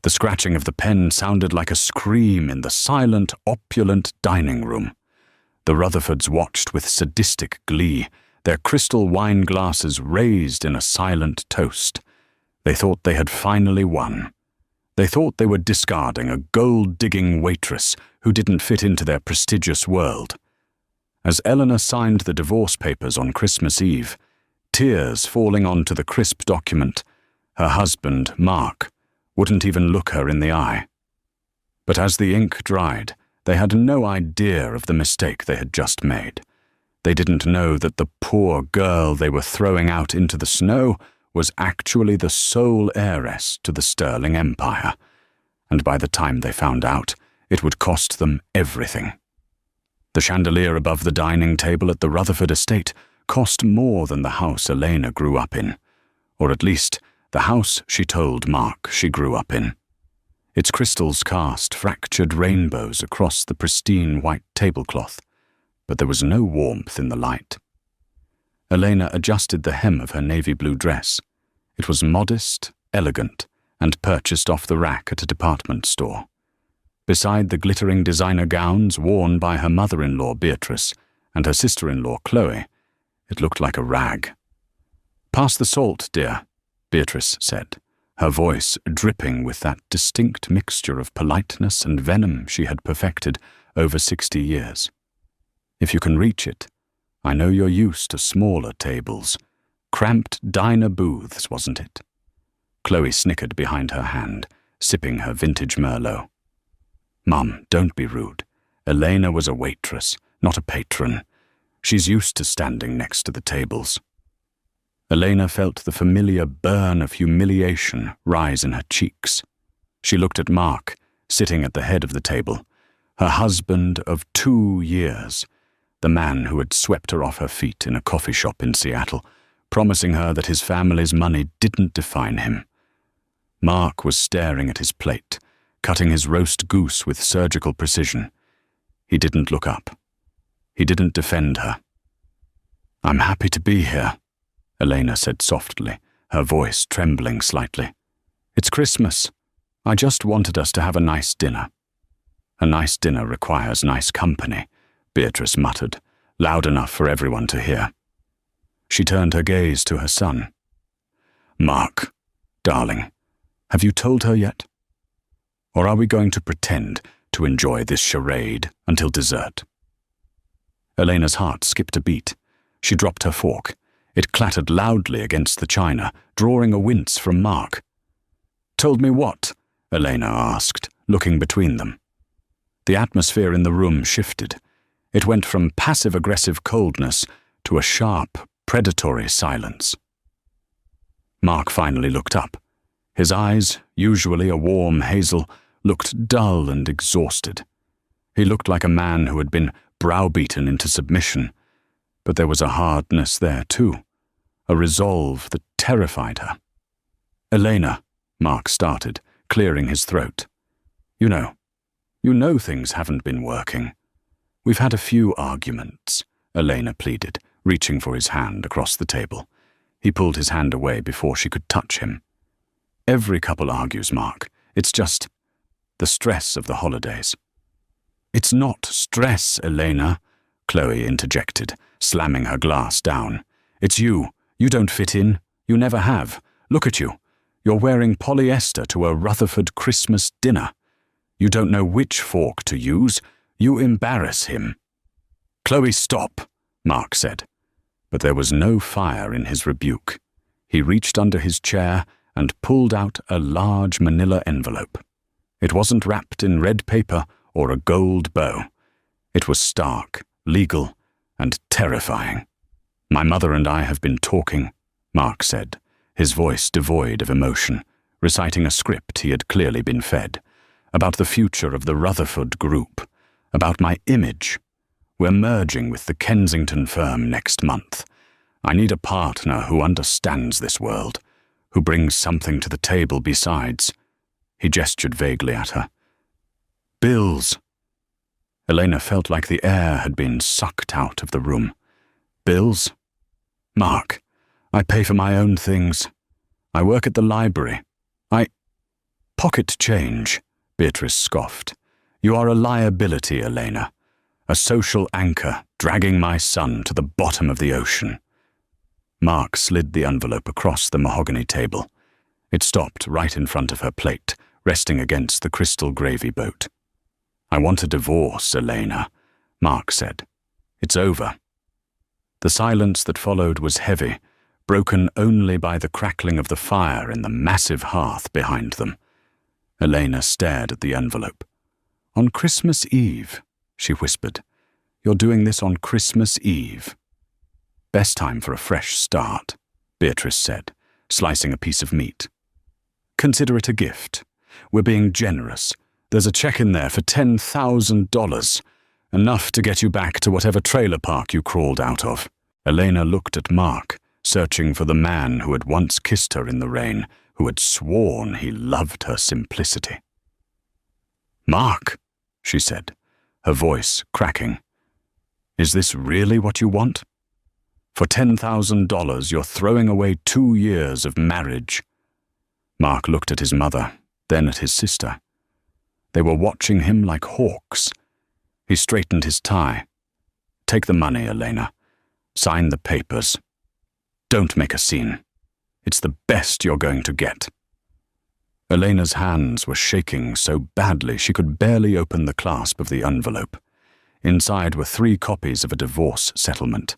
The scratching of the pen sounded like a scream in the silent, opulent dining room. The Rutherfords watched with sadistic glee, their crystal wine glasses raised in a silent toast. They thought they had finally won. They thought they were discarding a gold-digging waitress who didn't fit into their prestigious world. As Eleanor signed the divorce papers on Christmas Eve, tears falling onto the crisp document, her husband, Mark, wouldn't even look her in the eye. But as the ink dried, they had no idea of the mistake they had just made. They didn't know that the poor girl they were throwing out into the snow was actually the sole heiress to the Sterling Empire, and by the time they found out, it would cost them everything. The chandelier above the dining table at the Rutherford estate cost more than the house Elena grew up in, or at least the house she told Mark she grew up in. Its crystals cast fractured rainbows across the pristine white tablecloth, but there was no warmth in the light. Elena adjusted the hem of her navy blue dress. It was modest, elegant, and purchased off the rack at a department store. Beside the glittering designer gowns worn by her mother-in-law Beatrice and her sister-in-law Chloe, it looked like a rag. "Pass the salt, dear," Beatrice said, her voice dripping with that distinct mixture of politeness and venom she had perfected over 60 years. "If you can reach it. I know you're used to smaller tables. Cramped diner booths, wasn't it?" Chloe snickered behind her hand, sipping her vintage Merlot. "Mum, don't be rude. Elena was a waitress, not a patron. She's used to standing next to the tables." Elena felt the familiar burn of humiliation rise in her cheeks. She looked at Mark, sitting at the head of the table, her husband of 2 years, the man who had swept her off her feet in a coffee shop in Seattle, promising her that his family's money didn't define him. Mark was staring at his plate, cutting his roast goose with surgical precision. He didn't look up. He didn't defend her. "I'm happy to be here," Elena said softly, her voice trembling slightly. "It's Christmas. I just wanted us to have a nice dinner." "A nice dinner requires nice company," Beatrice muttered, loud enough for everyone to hear. She turned her gaze to her son. "Mark, darling, have you told her yet? Or are we going to pretend to enjoy this charade until dessert?" Elena's heart skipped a beat. She dropped her fork. It clattered loudly against the china, drawing a wince from Mark. "Told me what?" Elena asked, looking between them. The atmosphere in the room shifted. It went from passive-aggressive coldness to a sharp, predatory silence. Mark finally looked up. His eyes, usually a warm hazel, looked dull and exhausted. He looked like a man who had been browbeaten into submission, but there was a hardness there too, a resolve that terrified her. "Elena," Mark started, clearing his throat. You know things haven't been working. We've had a few arguments," Elena pleaded, reaching for his hand across the table. He pulled his hand away before she could touch him. "Every couple argues, Mark. It's just the stress of the holidays." "It's not stress, Elena," Chloe interjected, slamming her glass down. "It's you. You don't fit in. You never have. Look at you. You're wearing polyester to a Rutherford Christmas dinner. You don't know which fork to use. You embarrass him." "Chloe, stop," Mark said. But there was no fire in his rebuke. He reached under his chair and pulled out a large manila envelope. It wasn't wrapped in red paper or a gold bow. It was stark, legal, and terrifying. "My mother and I have been talking," Mark said, his voice devoid of emotion, reciting a script he had clearly been fed, "about the future of the Rutherford Group, about my image. We're merging with the Kensington firm next month. I need a partner who understands this world, who brings something to the table besides." He gestured vaguely at her. "Bills." Elena felt like the air had been sucked out of the room. "Bills? Mark, I pay for my own things. I work at the library. Pocket change, Beatrice scoffed. You are a liability, Elena. A social anchor dragging my son to the bottom of the ocean. Mark slid the envelope across the mahogany table. It stopped right in front of her plate, resting against the crystal gravy boat. I want a divorce, Elena, Mark said. It's over. The silence that followed was heavy, broken only by the crackling of the fire in the massive hearth behind them. Elena stared at the envelope. On Christmas Eve, she whispered. You're doing this on Christmas Eve. Best time for a fresh start, Beatrice said, slicing a piece of meat. Consider it a gift. We're being generous. There's a check in there for $10,000, enough to get you back to whatever trailer park you crawled out of. Elena looked at Mark, searching for the man who had once kissed her in the rain, who had sworn he loved her simplicity. Mark, she said, her voice cracking. Is this really what you want? For $10,000, you're throwing away 2 years of marriage. Mark looked at his mother, then at his sister. They were watching him like hawks. He straightened his tie. Take the money, Elena. Sign the papers. Don't make a scene. It's the best you're going to get. Elena's hands were shaking so badly she could barely open the clasp of the envelope. Inside were 3 copies of a divorce settlement.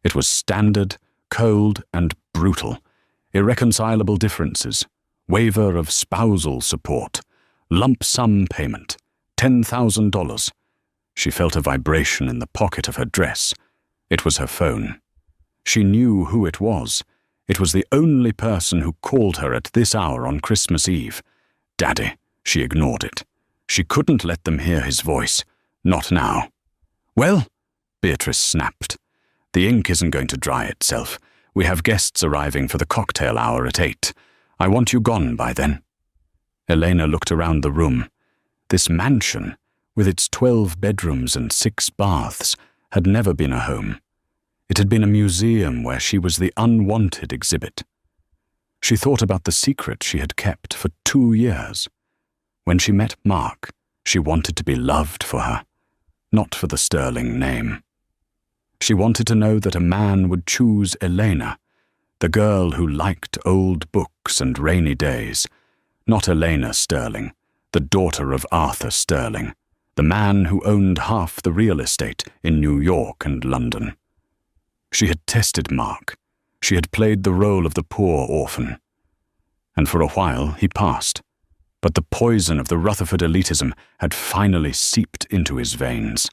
It was standard, cold, and brutal. Irreconcilable differences, waiver of spousal support, lump sum payment, $10,000. She felt a vibration in the pocket of her dress. It was her phone. She knew who it was. It was the only person who called her at this hour on Christmas Eve. Daddy. She ignored it. She couldn't let them hear his voice. Not now. Well, Beatrice snapped. The ink isn't going to dry itself. We have guests arriving for the cocktail hour at 8. I want you gone by then. Elena looked around the room. This mansion, with its 12 bedrooms and 6 baths, had never been a home. It had been a museum where she was the unwanted exhibit. She thought about the secret she had kept for 2 years. When she met Mark, she wanted to be loved for her, not for the sterling name. She wanted to know that a man would choose Elena, the girl who liked old books and rainy days, not Elena Sterling, the daughter of Arthur Sterling, the man who owned half the real estate in New York and London. She had tested Mark. She had played the role of the poor orphan. And for a while he passed. But the poison of the Rutherford elitism had finally seeped into his veins.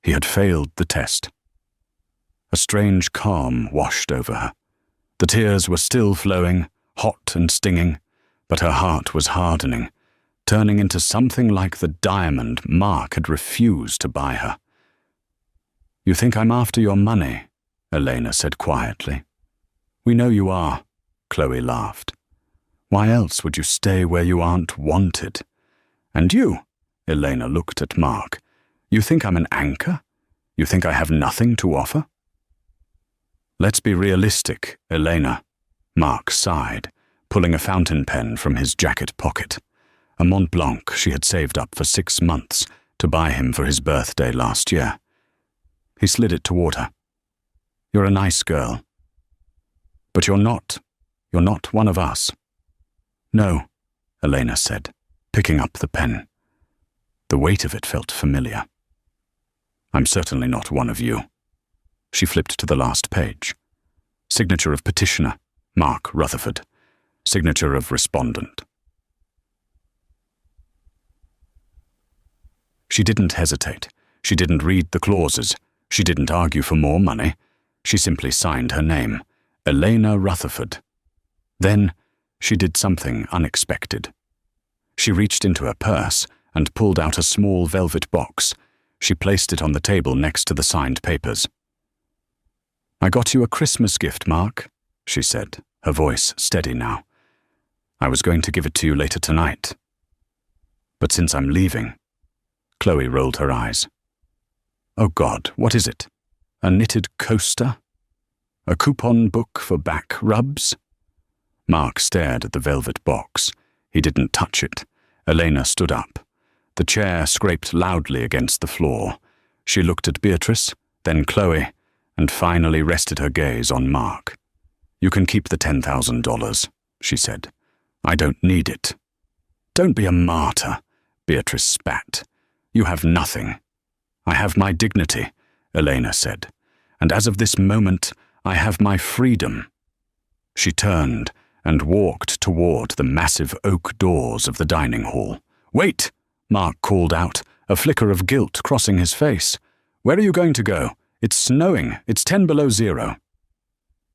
He had failed the test. A strange calm washed over her. The tears were still flowing, hot and stinging, but her heart was hardening, turning into something like the diamond Mark had refused to buy her. You think I'm after your money, Elena said quietly. We know you are, Chloe laughed. Why else would you stay where you aren't wanted? And you, Elena looked at Mark. You think I'm an anchor? You think I have nothing to offer? Let's be realistic, Elena. Mark sighed, pulling a fountain pen from his jacket pocket. A Mont Blanc she had saved up for 6 months to buy him for his birthday last year. He slid it toward her. You're a nice girl. But you're not one of us. No, Elena said, picking up the pen. The weight of it felt familiar. I'm certainly not one of you. She flipped to the last page. Signature of petitioner, Mark Rutherford. Signature of respondent. She didn't hesitate. She didn't read the clauses. She didn't argue for more money. She simply signed her name, Elena Rutherford. Then she did something unexpected. She reached into her purse and pulled out a small velvet box. She placed it on the table next to the signed papers. I got you a Christmas gift, Mark, she said, her voice steady now. I was going to give it to you later tonight. But since I'm leaving... Chloe rolled her eyes. Oh God, what is it? A knitted coaster? A coupon book for back rubs? Mark stared at the velvet box. He didn't touch it. Elena stood up. The chair scraped loudly against the floor. She looked at Beatrice, then Chloe, and finally rested her gaze on Mark. "You can keep the $10,000, she said. "I don't need it." "Don't be a martyr," Beatrice spat. "You have nothing." "I have my dignity," Elena said. "And as of this moment, I have my freedom." She turned and walked toward the massive oak doors of the dining hall. "Wait!" Mark called out, a flicker of guilt crossing his face. "Where are you going to go? It's snowing. It's 10 below zero."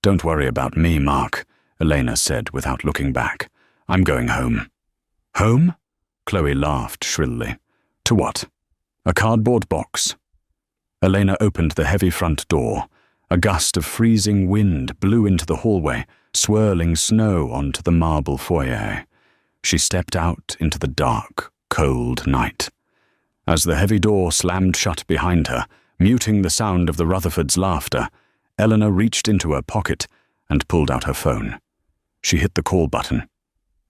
"Don't worry about me, Mark," Elena said without looking back. "I'm going home." "Home?" Chloe laughed shrilly. "To what?" "A cardboard box." Elena opened the heavy front door. A gust of freezing wind blew into the hallway, swirling snow onto the marble foyer. She stepped out into the dark, cold night. As the heavy door slammed shut behind her, muting the sound of the Rutherfords' laughter, Eleanor reached into her pocket and pulled out her phone. She hit the call button.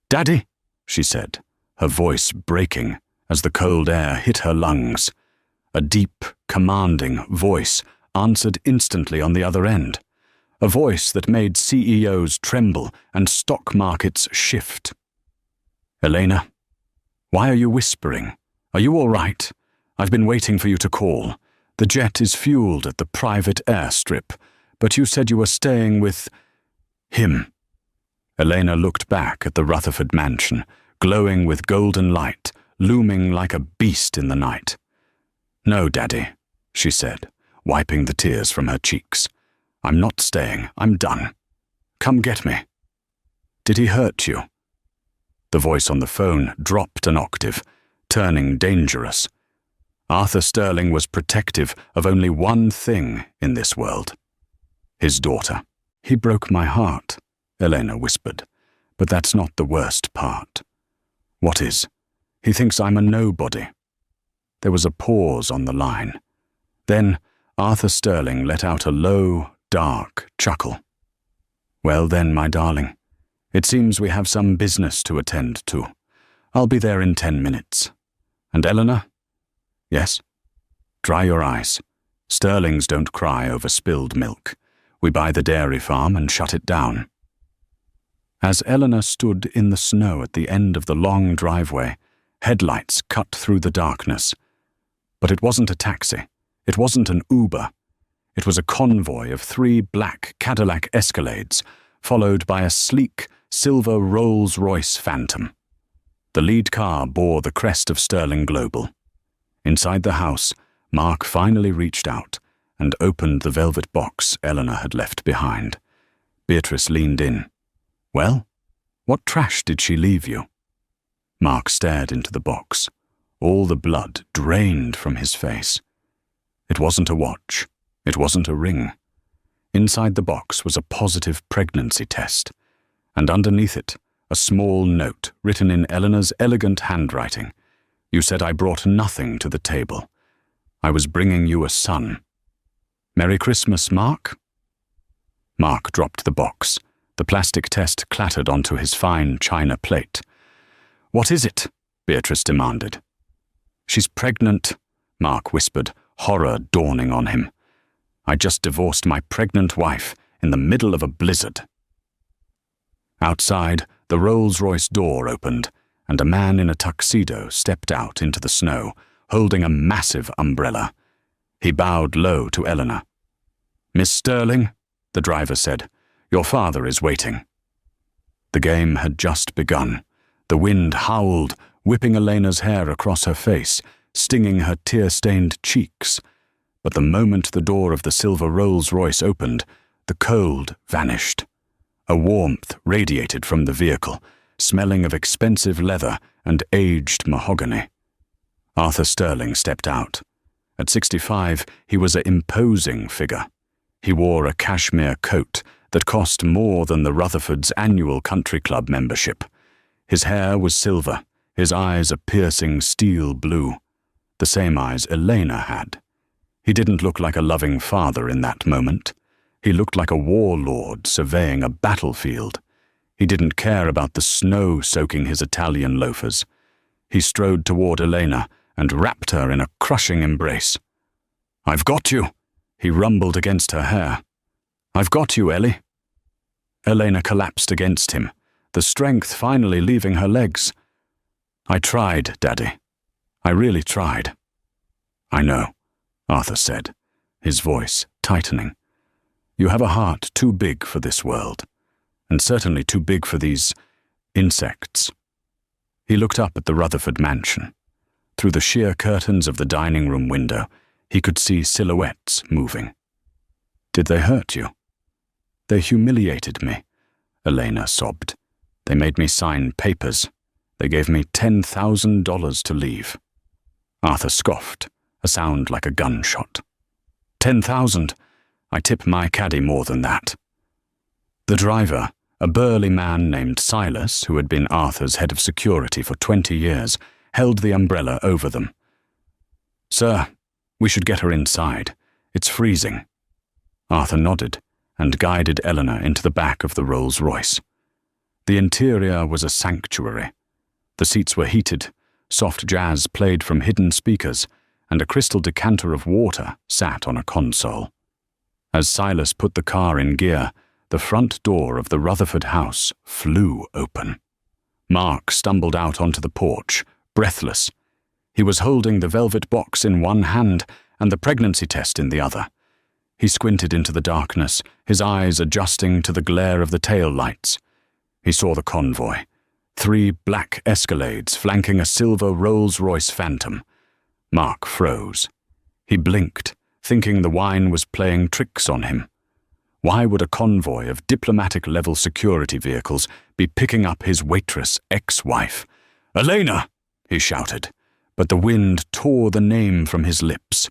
"Daddy," she said, her voice breaking as the cold air hit her lungs. A deep, commanding voice answered instantly on the other end. A voice that made CEOs tremble and stock markets shift. "Elena, why are you whispering? Are you all right? I've been waiting for you to call. The jet is fueled at the private airstrip, but you said you were staying with him." Elena looked back at the Rutherford mansion, glowing with golden light, looming like a beast in the night. "No, Daddy," she said, wiping the tears from her cheeks. "I'm not staying. I'm done. Come get me." "Did he hurt you?" The voice on the phone dropped an octave, turning dangerous. Arthur Sterling was protective of only one thing in this world: his daughter. "He broke my heart," Elena whispered, "but that's not the worst part." "What is?" "He thinks I'm a nobody." There was a pause on the line. Then Arthur Sterling let out a low, dark chuckle. "Well then, my darling, it seems we have some business to attend to. I'll be there in 10 minutes. And Eleanor?" "Yes?" "Dry your eyes. Sterlings don't cry over spilled milk. We buy the dairy farm and shut it down." As Eleanor stood in the snow at the end of the long driveway, headlights cut through the darkness. But it wasn't a taxi. It wasn't an Uber. It was a convoy of 3 black Cadillac Escalades, followed by a sleek, silver Rolls-Royce Phantom. The lead car bore the crest of Sterling Global. Inside the house, Mark finally reached out and opened the velvet box Eleanor had left behind. Beatrice leaned in. "Well, what trash did she leave you?" Mark stared into the box. All the blood drained from his face. It wasn't a watch. It wasn't a ring. Inside the box was a positive pregnancy test, and underneath it, a small note written in Eleanor's elegant handwriting. "You said I brought nothing to the table. I was bringing you a son. Merry Christmas, Mark?" Mark dropped the box. The plastic test clattered onto his fine china plate. "What is it?" Beatrice demanded. "She's pregnant," Mark whispered, horror dawning on him. "I just divorced my pregnant wife in the middle of a blizzard." Outside, the Rolls-Royce door opened, and a man in a tuxedo stepped out into the snow, holding a massive umbrella. He bowed low to Eleanor. "Miss Sterling," the driver said, "your father is waiting." The game had just begun. The wind howled, whipping Elena's hair across her face, stinging her tear-stained cheeks. But the moment the door of the silver Rolls-Royce opened, the cold vanished. A warmth radiated from the vehicle, smelling of expensive leather and aged mahogany. Arthur Sterling stepped out. At 65, he was an imposing figure. He wore a cashmere coat that cost more than the Rutherfords' annual country club membership. His hair was silver, his eyes a piercing steel blue, the same eyes Elena had. He didn't look like a loving father in that moment. He looked like a warlord surveying a battlefield. He didn't care about the snow soaking his Italian loafers. He strode toward Elena and wrapped her in a crushing embrace. "I've got you," he rumbled against her hair. "I've got you, Ellie." Elena collapsed against him, the strength finally leaving her legs. "I tried, Daddy. I really tried." "I know," Arthur said, his voice tightening. "You have a heart too big for this world, and certainly too big for these insects." He looked up at the Rutherford mansion. Through the sheer curtains of the dining room window, he could see silhouettes moving. "Did they hurt you?" "They humiliated me," Elena sobbed. "They made me sign papers. They gave me $10,000 to leave." Arthur scoffed, a sound like a gunshot. "10,000? I tip my caddy more than that." The driver, a burly man named Silas, who had been Arthur's head of security for 20 years, held the umbrella over them. "Sir, we should get her inside. It's freezing." Arthur nodded and guided Eleanor into the back of the Rolls-Royce. The interior was a sanctuary. The seats were heated, soft jazz played from hidden speakers, and a crystal decanter of water sat on a console. As Silas put the car in gear, the front door of the Rutherford house flew open. Mark stumbled out onto the porch, breathless. He was holding the velvet box in one hand and the pregnancy test in the other. He squinted into the darkness, his eyes adjusting to the glare of the tail lights. He saw the convoy, 3 black Escalades flanking a silver Rolls-Royce Phantom. Mark froze. He blinked, thinking the wine was playing tricks on him. Why would a convoy of diplomatic-level security vehicles be picking up his waitress ex-wife? "Elena!" he shouted, but the wind tore the name from his lips.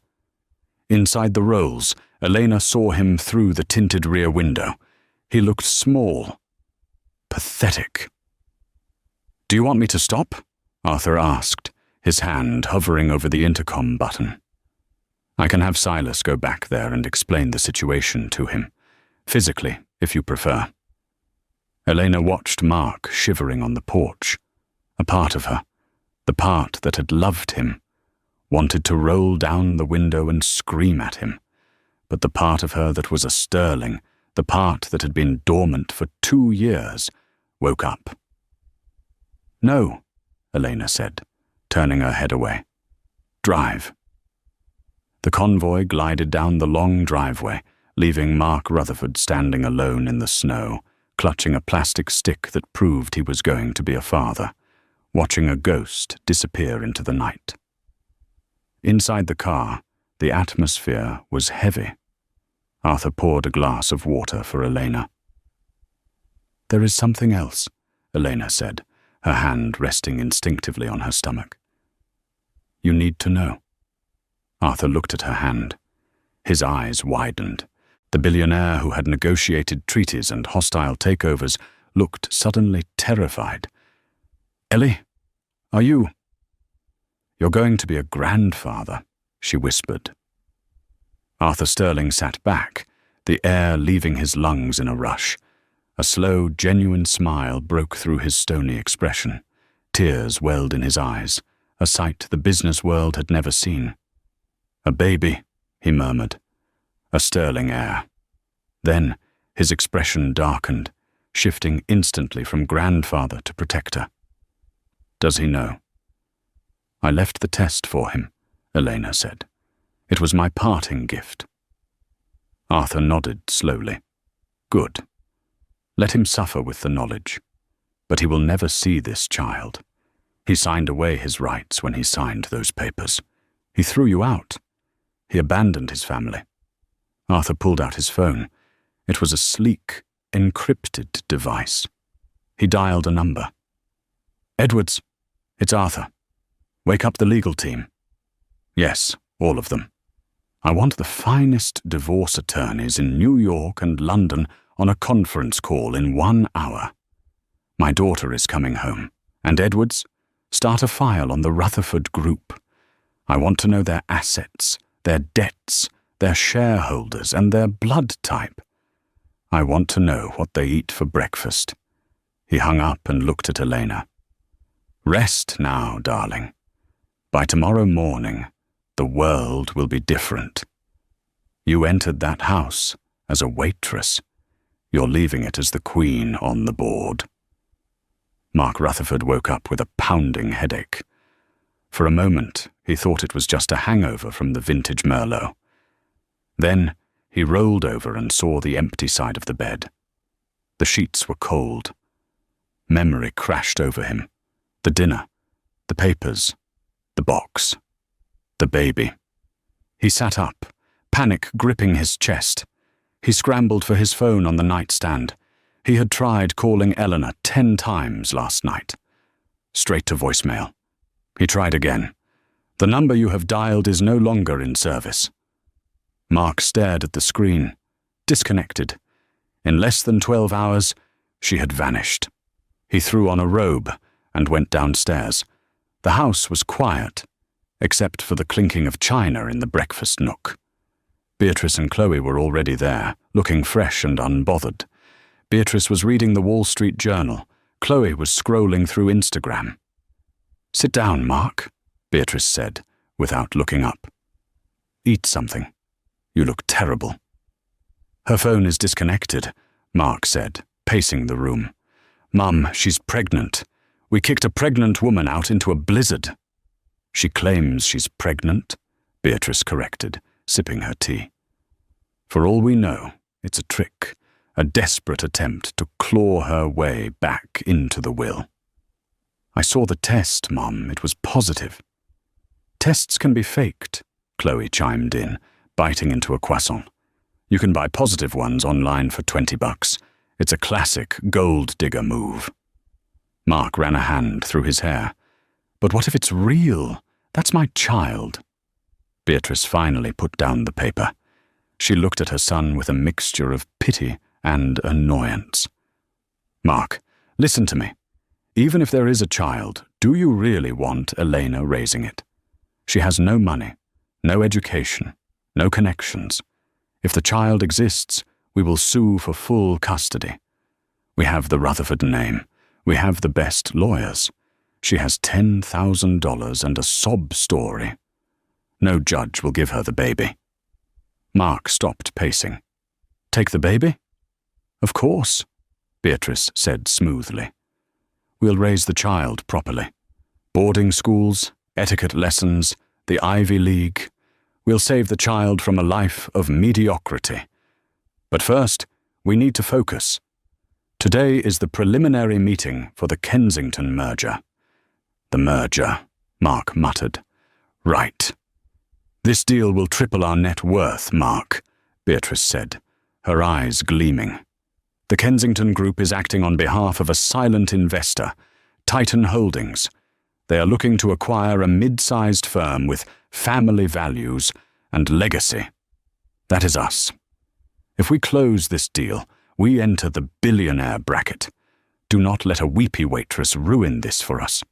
Inside the Rolls, Elena saw him through the tinted rear window. He looked small, pathetic. "Do you want me to stop?" Arthur asked, his hand hovering over the intercom button. "I can have Silas go back there and explain the situation to him. Physically, if you prefer." Elena watched Mark shivering on the porch. A part of her, the part that had loved him, wanted to roll down the window and scream at him. But the part of her that was a sterling, the part that had been dormant for 2 years, woke up. "No," Elena said, turning her head away. "Drive." The convoy glided down the long driveway, leaving Mark Rutherford standing alone in the snow, clutching a plastic stick that proved he was going to be a father, watching a ghost disappear into the night. Inside the car, the atmosphere was heavy. Arthur poured a glass of water for Elena. "There is something else," Elena said, her hand resting instinctively on her stomach. "You need to know." Arthur looked at her hand. His eyes widened. The billionaire who had negotiated treaties and hostile takeovers looked suddenly terrified. "Ellie, are you—" "You're going to be a grandfather," she whispered. Arthur Sterling sat back, the air leaving his lungs in a rush. A slow, genuine smile broke through his stony expression. Tears welled in his eyes, a sight the business world had never seen. "A baby," he murmured. "A Sterling heir." Then his expression darkened, shifting instantly from grandfather to protector. "Does he know?" "I left the test for him," Elena said. "It was my parting gift." Arthur nodded slowly. "Good. Let him suffer with the knowledge. But he will never see this child. He signed away his rights when he signed those papers. He threw you out. He abandoned his family." Arthur pulled out his phone. It was a sleek, encrypted device. He dialed a number. "Edwards, it's Arthur. Wake up the legal team." "Yes, all of them. I want the finest divorce attorneys in New York and London on a conference call in 1 hour. My daughter is coming home. And Edwards, start a file on the Rutherford Group. I want to know their assets, their debts, their shareholders, and their blood type. I want to know what they eat for breakfast. He hung up and looked at Elena. Rest now, darling. By tomorrow morning, the world will be different. You entered that house as a waitress. You're leaving it as the queen on the board. Mark Rutherford woke up with a pounding headache. For a moment, he thought it was just a hangover from the vintage Merlot. Then, he rolled over and saw the empty side of the bed. The sheets were cold. Memory crashed over him. The dinner, the papers, the box, the baby. He sat up, panic gripping his chest. He scrambled for his phone on the nightstand. He had tried calling Eleanor 10 times last night. Straight to voicemail. He tried again. The number you have dialed is no longer in service. Mark stared at the screen, disconnected. In less than 12 hours, she had vanished. He threw on a robe and went downstairs. The house was quiet, except for the clinking of china in the breakfast nook. Beatrice and Chloe were already there, looking fresh and unbothered. Beatrice was reading the Wall Street Journal. Chloe was scrolling through Instagram. "Sit down, Mark," Beatrice said, without looking up. "Eat something. You look terrible." "Her phone is disconnected," Mark said, pacing the room. "Mum, she's pregnant. We kicked a pregnant woman out into a blizzard." "She claims she's pregnant," Beatrice corrected, sipping her tea. "For all we know, it's a trick, a desperate attempt to claw her way back into the will." "I saw the test, Mum. It was positive." "Tests can be faked," Chloe chimed in, biting into a croissant. "You can buy positive ones online for $20. It's a classic gold digger move." Mark ran a hand through his hair. "But what if it's real? That's my child." Beatrice finally put down the paper. She looked at her son with a mixture of pity and annoyance. "Mark, listen to me. Even if there is a child, do you really want Elena raising it? She has no money, no education, no connections. If the child exists, we will sue for full custody. We have the Rutherford name. We have the best lawyers. She has $10,000 and a sob story. No judge will give her the baby." Mark stopped pacing. "Take the baby?" "Of course," Beatrice said smoothly. "We'll raise the child properly. Boarding schools, etiquette lessons, the Ivy League. We'll save the child from a life of mediocrity. But first, we need to focus. Today is the preliminary meeting for the Kensington merger." "The merger," Mark muttered. "Right. This deal will triple our net worth, Mark," Beatrice said, her eyes gleaming. "The Kensington Group is acting on behalf of a silent investor, Titan Holdings. They are looking to acquire a mid-sized firm with family values and legacy. That is us. If we close this deal, we enter the billionaire bracket. Do not let a weepy waitress ruin this for us."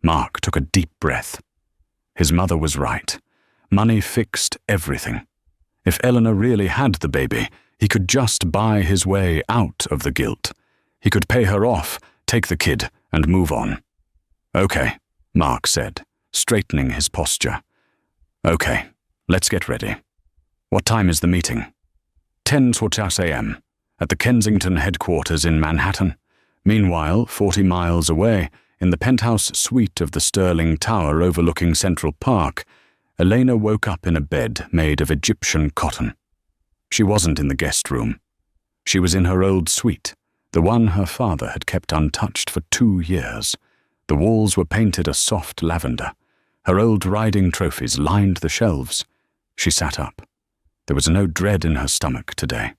Mark took a deep breath. His mother was right. Money fixed everything. If Eleanor really had the baby, he could just buy his way out of the guilt. He could pay her off, take the kid, and move on. "Okay," Mark said, straightening his posture. "Okay, let's get ready. What time is the meeting?" 10:15 a.m. at the Kensington headquarters in Manhattan. Meanwhile, 40 miles away, in the penthouse suite of the Sterling Tower overlooking Central Park, Elena woke up in a bed made of Egyptian cotton. She wasn't in the guest room. She was in her old suite, the one her father had kept untouched for 2 years. The walls were painted a soft lavender. Her old riding trophies lined the shelves. She sat up. There was no dread in her stomach today.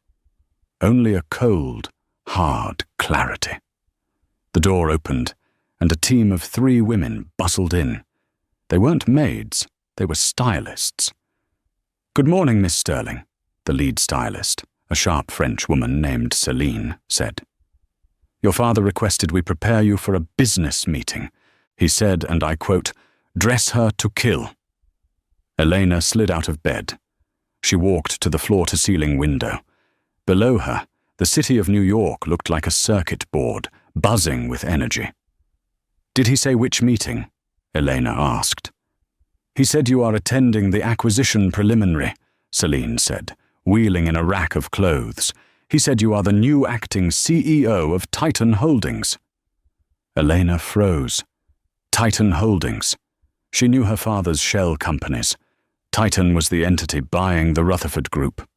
Only a cold, hard clarity. The door opened, and a team of 3 women bustled in. They weren't maids, they were stylists. "Good morning, Miss Sterling," the lead stylist, a sharp French woman named Celine, said. "Your father requested we prepare you for a business meeting. He said, and I quote, 'Dress her to kill.'" Elena slid out of bed. She walked to the floor-to-ceiling window. Below her, the city of New York looked like a circuit board, buzzing with energy. "Did he say which meeting?" Elena asked. "He said you are attending the acquisition preliminary," Celine said, wheeling in a rack of clothes. "He said you are the new acting CEO of Titan Holdings." Elena froze. Titan Holdings. She knew her father's shell companies. Titan was the entity buying the Rutherford Group.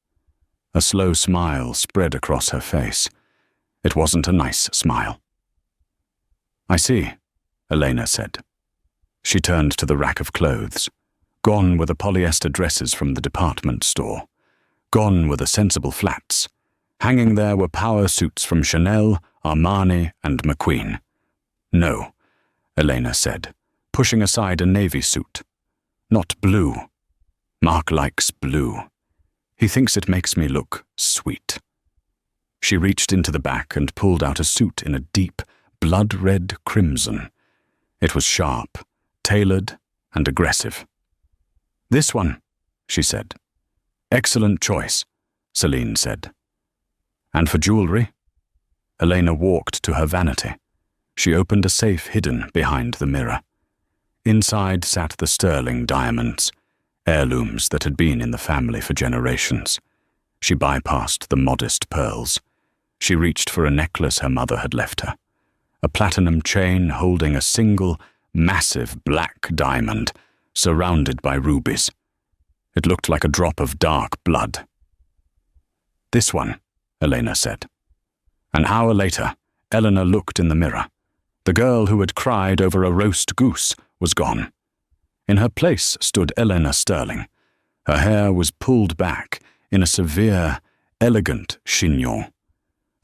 A slow smile spread across her face. It wasn't a nice smile. "I see," Elena said. She turned to the rack of clothes. Gone were the polyester dresses from the department store. Gone were the sensible flats. Hanging there were power suits from Chanel, Armani, and McQueen. "No," Elena said, pushing aside a navy suit. "Not blue. Mark likes blue. He thinks it makes me look sweet." She reached into the back and pulled out a suit in a deep, blood-red crimson. It was sharp, tailored, and aggressive. "This one," she said. "Excellent choice," Celine said. "And for jewelry?" Elena walked to her vanity. She opened a safe hidden behind the mirror. Inside sat the sterling diamonds, heirlooms that had been in the family for generations. She bypassed the modest pearls. She reached for a necklace her mother had left her. A platinum chain holding a single, massive black diamond, surrounded by rubies. It looked like a drop of dark blood. "This one," Elena said. An hour later, Eleanor looked in the mirror. The girl who had cried over a roast goose was gone. In her place stood Eleanor Sterling. Her hair was pulled back in a severe, elegant chignon.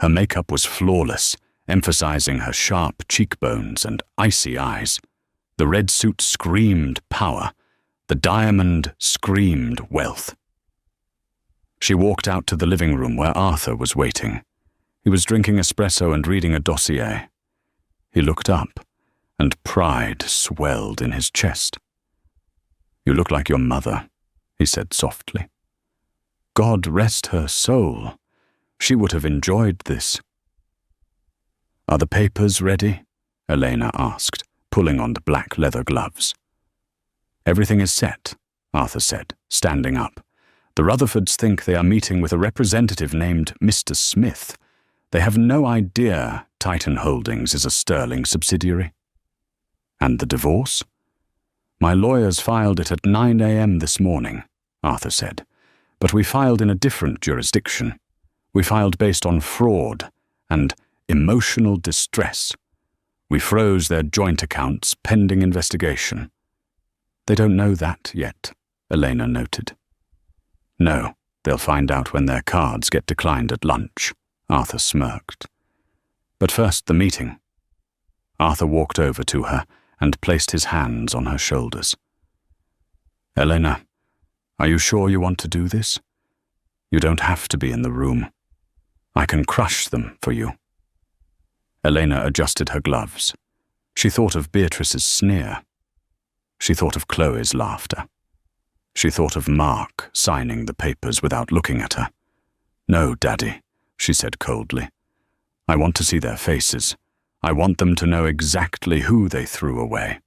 Her makeup was flawless, emphasizing her sharp cheekbones and icy eyes. The red suit screamed power. The diamond screamed wealth. She walked out to the living room where Arthur was waiting. He was drinking espresso and reading a dossier. He looked up, and pride swelled in his chest. "You look like your mother," he said softly. God rest her soul. She would have enjoyed this. "Are the papers ready?" Elena asked, pulling on the black leather gloves. "Everything is set," Arthur said, standing up. "The Rutherfords think they are meeting with a representative named Mr. Smith. They have no idea Titan Holdings is a sterling subsidiary." "And the divorce?" "My lawyers filed it at 9 a.m. this morning," Arthur said. "But we filed in a different jurisdiction. We filed based on fraud and emotional distress. We froze their joint accounts pending investigation." "They don't know that yet," Elena noted. "No, they'll find out when their cards get declined at lunch," Arthur smirked. "But first the meeting." Arthur walked over to her and placed his hands on her shoulders. "Elena, are you sure you want to do this? You don't have to be in the room. I can crush them for you." Elena adjusted her gloves. She thought of Beatrice's sneer. She thought of Chloe's laughter. She thought of Mark signing the papers without looking at her. "No, Daddy," she said coldly. "I want to see their faces. I want them to know exactly who they threw away."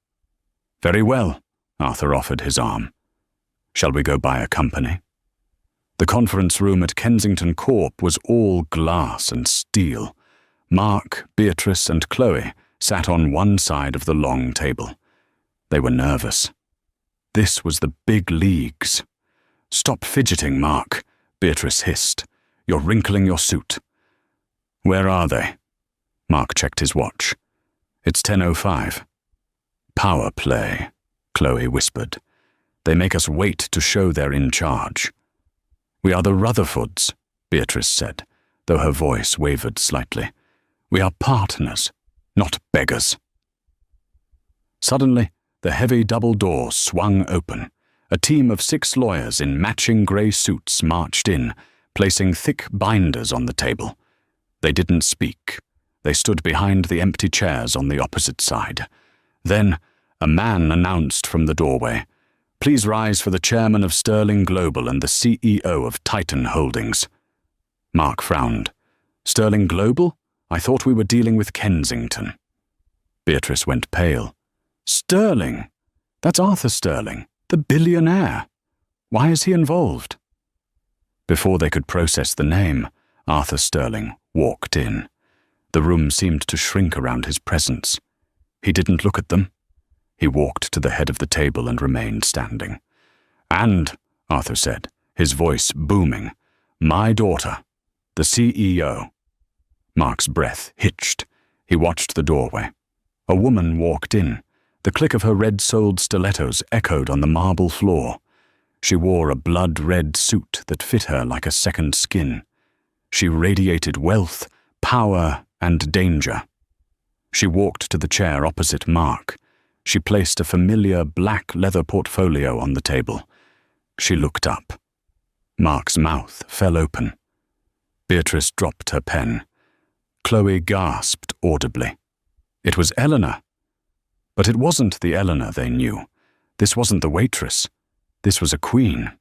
"Very well," Arthur offered his arm. "Shall we go buy a company?" The conference room at Kensington Corp was all glass and steel. Mark, Beatrice, and Chloe sat on one side of the long table. They were nervous. This was the big leagues. "Stop fidgeting, Mark," Beatrice hissed. "You're wrinkling your suit." "Where are they?" Mark checked his watch. "It's 10:05. "Power play," Chloe whispered. "They make us wait to show they're in charge." "We are the Rutherfords," Beatrice said, though her voice wavered slightly. "We are partners, not beggars." Suddenly, the heavy double door swung open. A team of 6 lawyers in matching grey suits marched in, placing thick binders on the table. They didn't speak. They stood behind the empty chairs on the opposite side. Then, a man announced from the doorway, "Please rise for the chairman of Sterling Global and the CEO of Titan Holdings." Mark frowned. "Sterling Global? I thought we were dealing with Kensington." Beatrice went pale. "Sterling! That's Arthur Sterling, the billionaire. Why is he involved?" Before they could process the name, Arthur Sterling walked in. The room seemed to shrink around his presence. He didn't look at them. He walked to the head of the table and remained standing. "And," Arthur said, his voice booming, "my daughter, the CEO." Mark's breath hitched. He watched the doorway. A woman walked in. The click of her red-soled stilettos echoed on the marble floor. She wore a blood-red suit that fit her like a second skin. She radiated wealth, power, and danger. She walked to the chair opposite Mark. She placed a familiar black leather portfolio on the table. She looked up. Mark's mouth fell open. Beatrice dropped her pen. Chloe gasped audibly. It was Eleanor. But it wasn't the Eleanor they knew. This wasn't the waitress. This was a queen.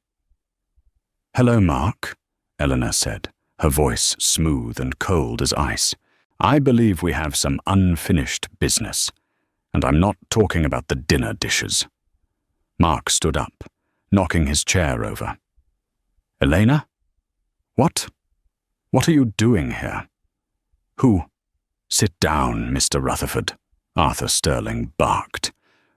"Hello, Mark," Eleanor said, her voice smooth and cold as ice. "I believe we have some unfinished business, and I'm not talking about the dinner dishes." Mark stood up, knocking his chair over. "Elena? What? What are you doing here?" "Who?" "Sit down, Mr. Rutherford," Arthur Sterling barked.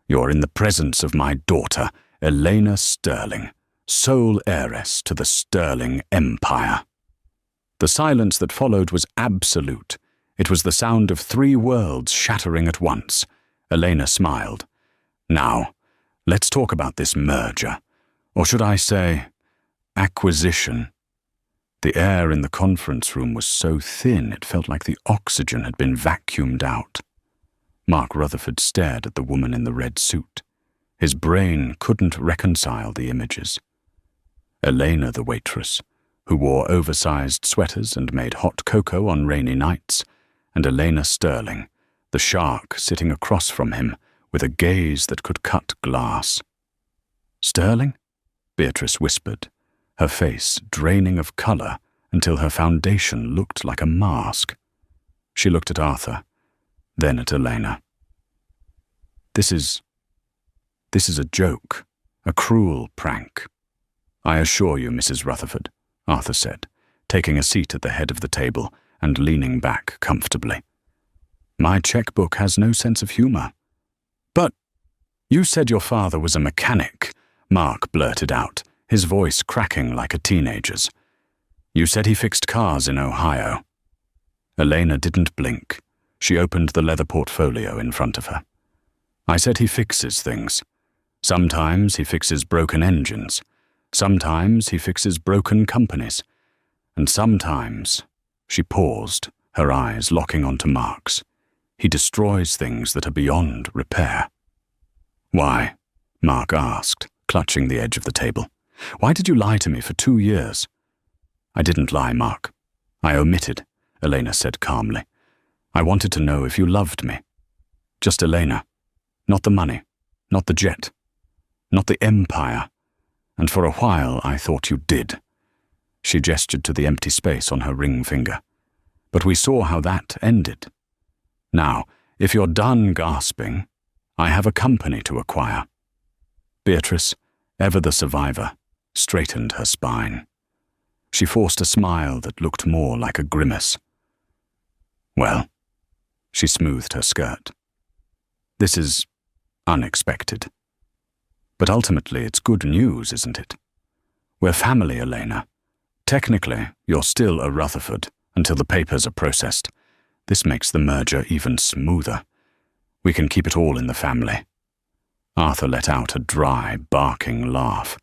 "You're in the presence of my daughter, Elena Sterling, sole heiress to the Sterling Empire." The silence that followed was absolute. It was the sound of 3 worlds shattering at once. Elena smiled. "Now, let's talk about this merger. Or should I say, acquisition." The air in the conference room was so thin it felt like the oxygen had been vacuumed out. Mark Rutherford stared at the woman in the red suit. His brain couldn't reconcile the images. Elena, the waitress, who wore oversized sweaters and made hot cocoa on rainy nights, and Elena Sterling, the shark sitting across from him with a gaze that could cut glass. "Sterling?" Beatrice whispered, her face draining of color until her foundation looked like a mask. She looked at Arthur, then at Elena. This is a joke, a cruel prank." "I assure you, Mrs. Rutherford," Arthur said, taking a seat at the head of the table and leaning back comfortably. "My checkbook has no sense of humor." "But you said your father was a mechanic," Mark blurted out, his voice cracking like a teenager's. "You said he fixed cars in Ohio." Elena didn't blink. She opened the leather portfolio in front of her. "I said he fixes things. Sometimes he fixes broken engines. Sometimes he fixes broken companies. And sometimes," she paused, her eyes locking onto Mark's, "he destroys things that are beyond repair." "Why?" Mark asked, clutching the edge of the table. "Why did you lie to me for 2 years?" "I didn't lie, Mark. I omitted," Elena said calmly. "I wanted to know if you loved me. Just Elena. Not the money, not the jet, not the empire. And for a while I thought you did." She gestured to the empty space on her ring finger. "But we saw how that ended. Now, if you're done gasping, I have a company to acquire." Beatrice, ever the survivor, straightened her spine. She forced a smile that looked more like a grimace. "Well," she smoothed her skirt. "This is unexpected. But ultimately it's good news, isn't it? We're family, Elena. Technically, you're still a Rutherford until the papers are processed. This makes the merger even smoother. We can keep it all in the family." Arthur let out a dry, barking laugh.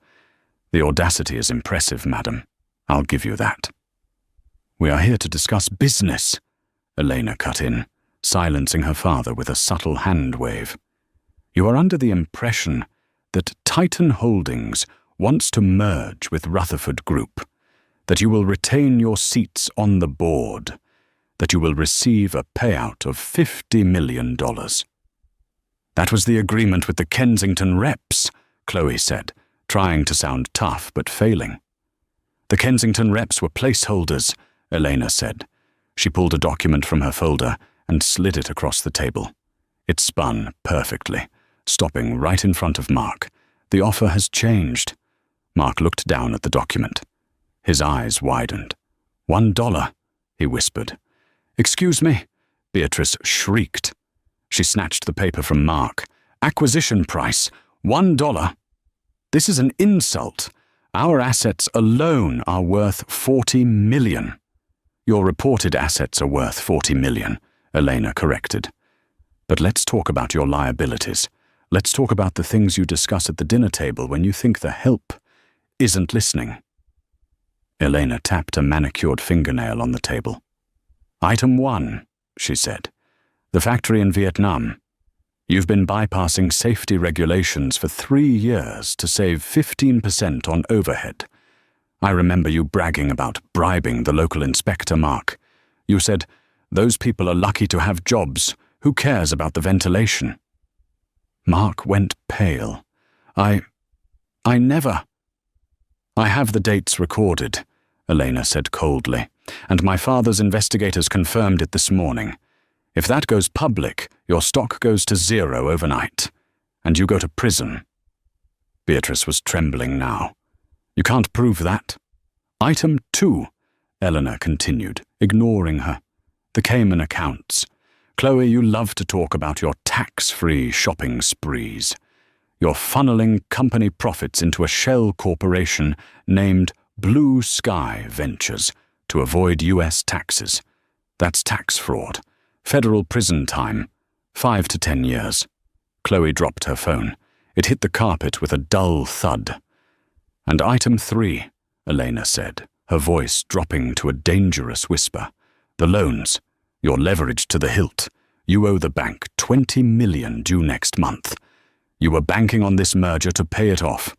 "The audacity is impressive, madam. I'll give you that." "We are here to discuss business," Elena cut in, silencing her father with a subtle hand wave. "You are under the impression that Titan Holdings wants to merge with Rutherford Group, that you will retain your seats on the board, that you will receive a payout of $50 million. "That was the agreement with the Kensington reps," Chloe said, trying to sound tough but failing. "The Kensington reps were placeholders," Elena said. She pulled a document from her folder and slid it across the table. It spun perfectly, stopping right in front of Mark. The offer has changed. Mark looked down at the document. His eyes widened. $1, he whispered. Excuse me, Beatrice shrieked. She snatched the paper from Mark. Acquisition price, $1. This is an insult. Our assets alone are worth $40 million. Your reported assets are worth $40 million, Elena corrected. But let's talk about your liabilities. Let's talk about the things you discuss at the dinner table when you think the help isn't listening. Elena tapped a manicured fingernail on the table. Item 1, she said. The factory in Vietnam. You've been bypassing safety regulations for 3 years to save 15% on overhead. I remember you bragging about bribing the local inspector, Mark. You said, those people are lucky to have jobs. Who cares about the ventilation? Mark went pale. I never. I have the dates recorded, Elena said coldly, and my father's investigators confirmed it this morning. If that goes public, your stock goes to 0 overnight, and you go to prison. Beatrice was trembling now. You can't prove that. Item 2, Eleanor continued, ignoring her. The Cayman accounts. Chloe, you love to talk about your tax-free shopping sprees. You're funneling company profits into a shell corporation named Blue Sky Ventures to avoid U.S. taxes. That's tax fraud. Federal prison time, 5 to 10 years. Chloe dropped her phone. It hit the carpet with a dull thud. And item 3, Elena said, her voice dropping to a dangerous whisper. The loans. You're leveraged to the hilt. You owe the bank $20 million due next month. You were banking on this merger to pay it off.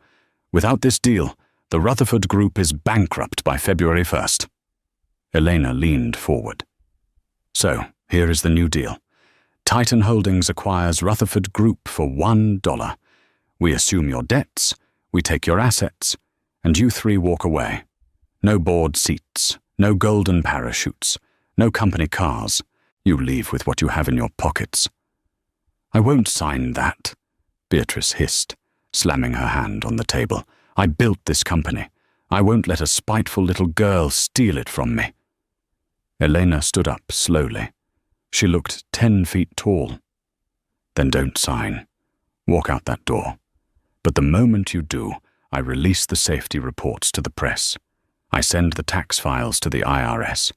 Without this deal, the Rutherford Group is bankrupt by February 1st. Elena leaned forward. So, here is the new deal. Titan Holdings acquires Rutherford Group for $1. We assume your debts, we take your assets, and you 3 walk away. No board seats, no golden parachutes, no company cars. You leave with what you have in your pockets. I won't sign that, Beatrice hissed, slamming her hand on the table. I built this company. I won't let a spiteful little girl steal it from me. Elena stood up slowly. She looked 10 feet tall. Then don't sign. Walk out that door. But the moment you do, I release the safety reports to the press. I send the tax files to the IRS.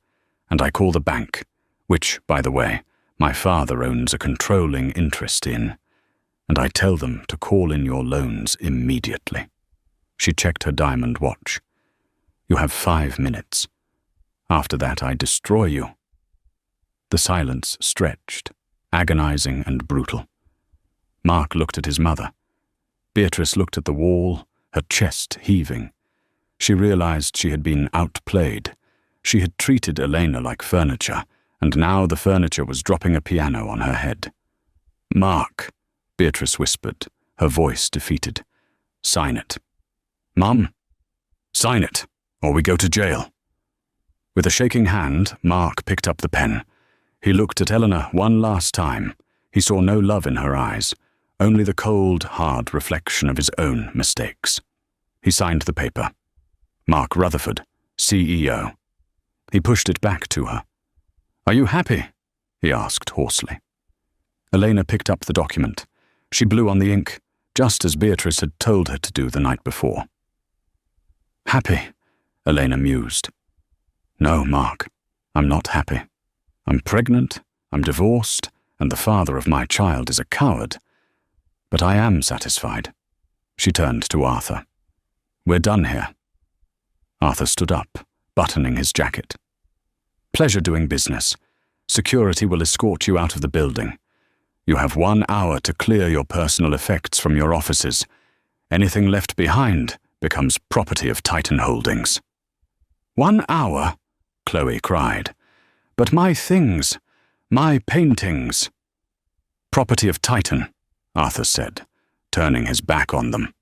And I call the bank, which, by the way, my father owns a controlling interest in. And I tell them to call in your loans immediately. She checked her diamond watch. You have 5 minutes. After that, I destroy you. The silence stretched, agonizing and brutal. Mark looked at his mother. Beatrice looked at the wall, her chest heaving. She realized she had been outplayed. She had treated Elena like furniture, and now the furniture was dropping a piano on her head. Mark, Beatrice whispered, her voice defeated. Sign it. Mum, sign it, or we go to jail. With a shaking hand, Mark picked up the pen. He looked at Eleanor one last time. He saw no love in her eyes, only the cold, hard reflection of his own mistakes. He signed the paper. Mark Rutherford, CEO. He pushed it back to her. Are you happy? He asked hoarsely. Elena picked up the document. She blew on the ink, just as Beatrice had told her to do the night before. Happy, Elena mused. No, Mark, I'm not happy. I'm pregnant, I'm divorced, and the father of my child is a coward. But I am satisfied. She turned to Arthur. We're done here. Arthur stood up, buttoning his jacket. Pleasure doing business. Security will escort you out of the building. You have 1 hour to clear your personal effects from your offices. Anything left behind becomes property of Titan Holdings. 1 hour? Chloe cried. But my things, my paintings. Property of Titan, Arthur said, turning his back on them.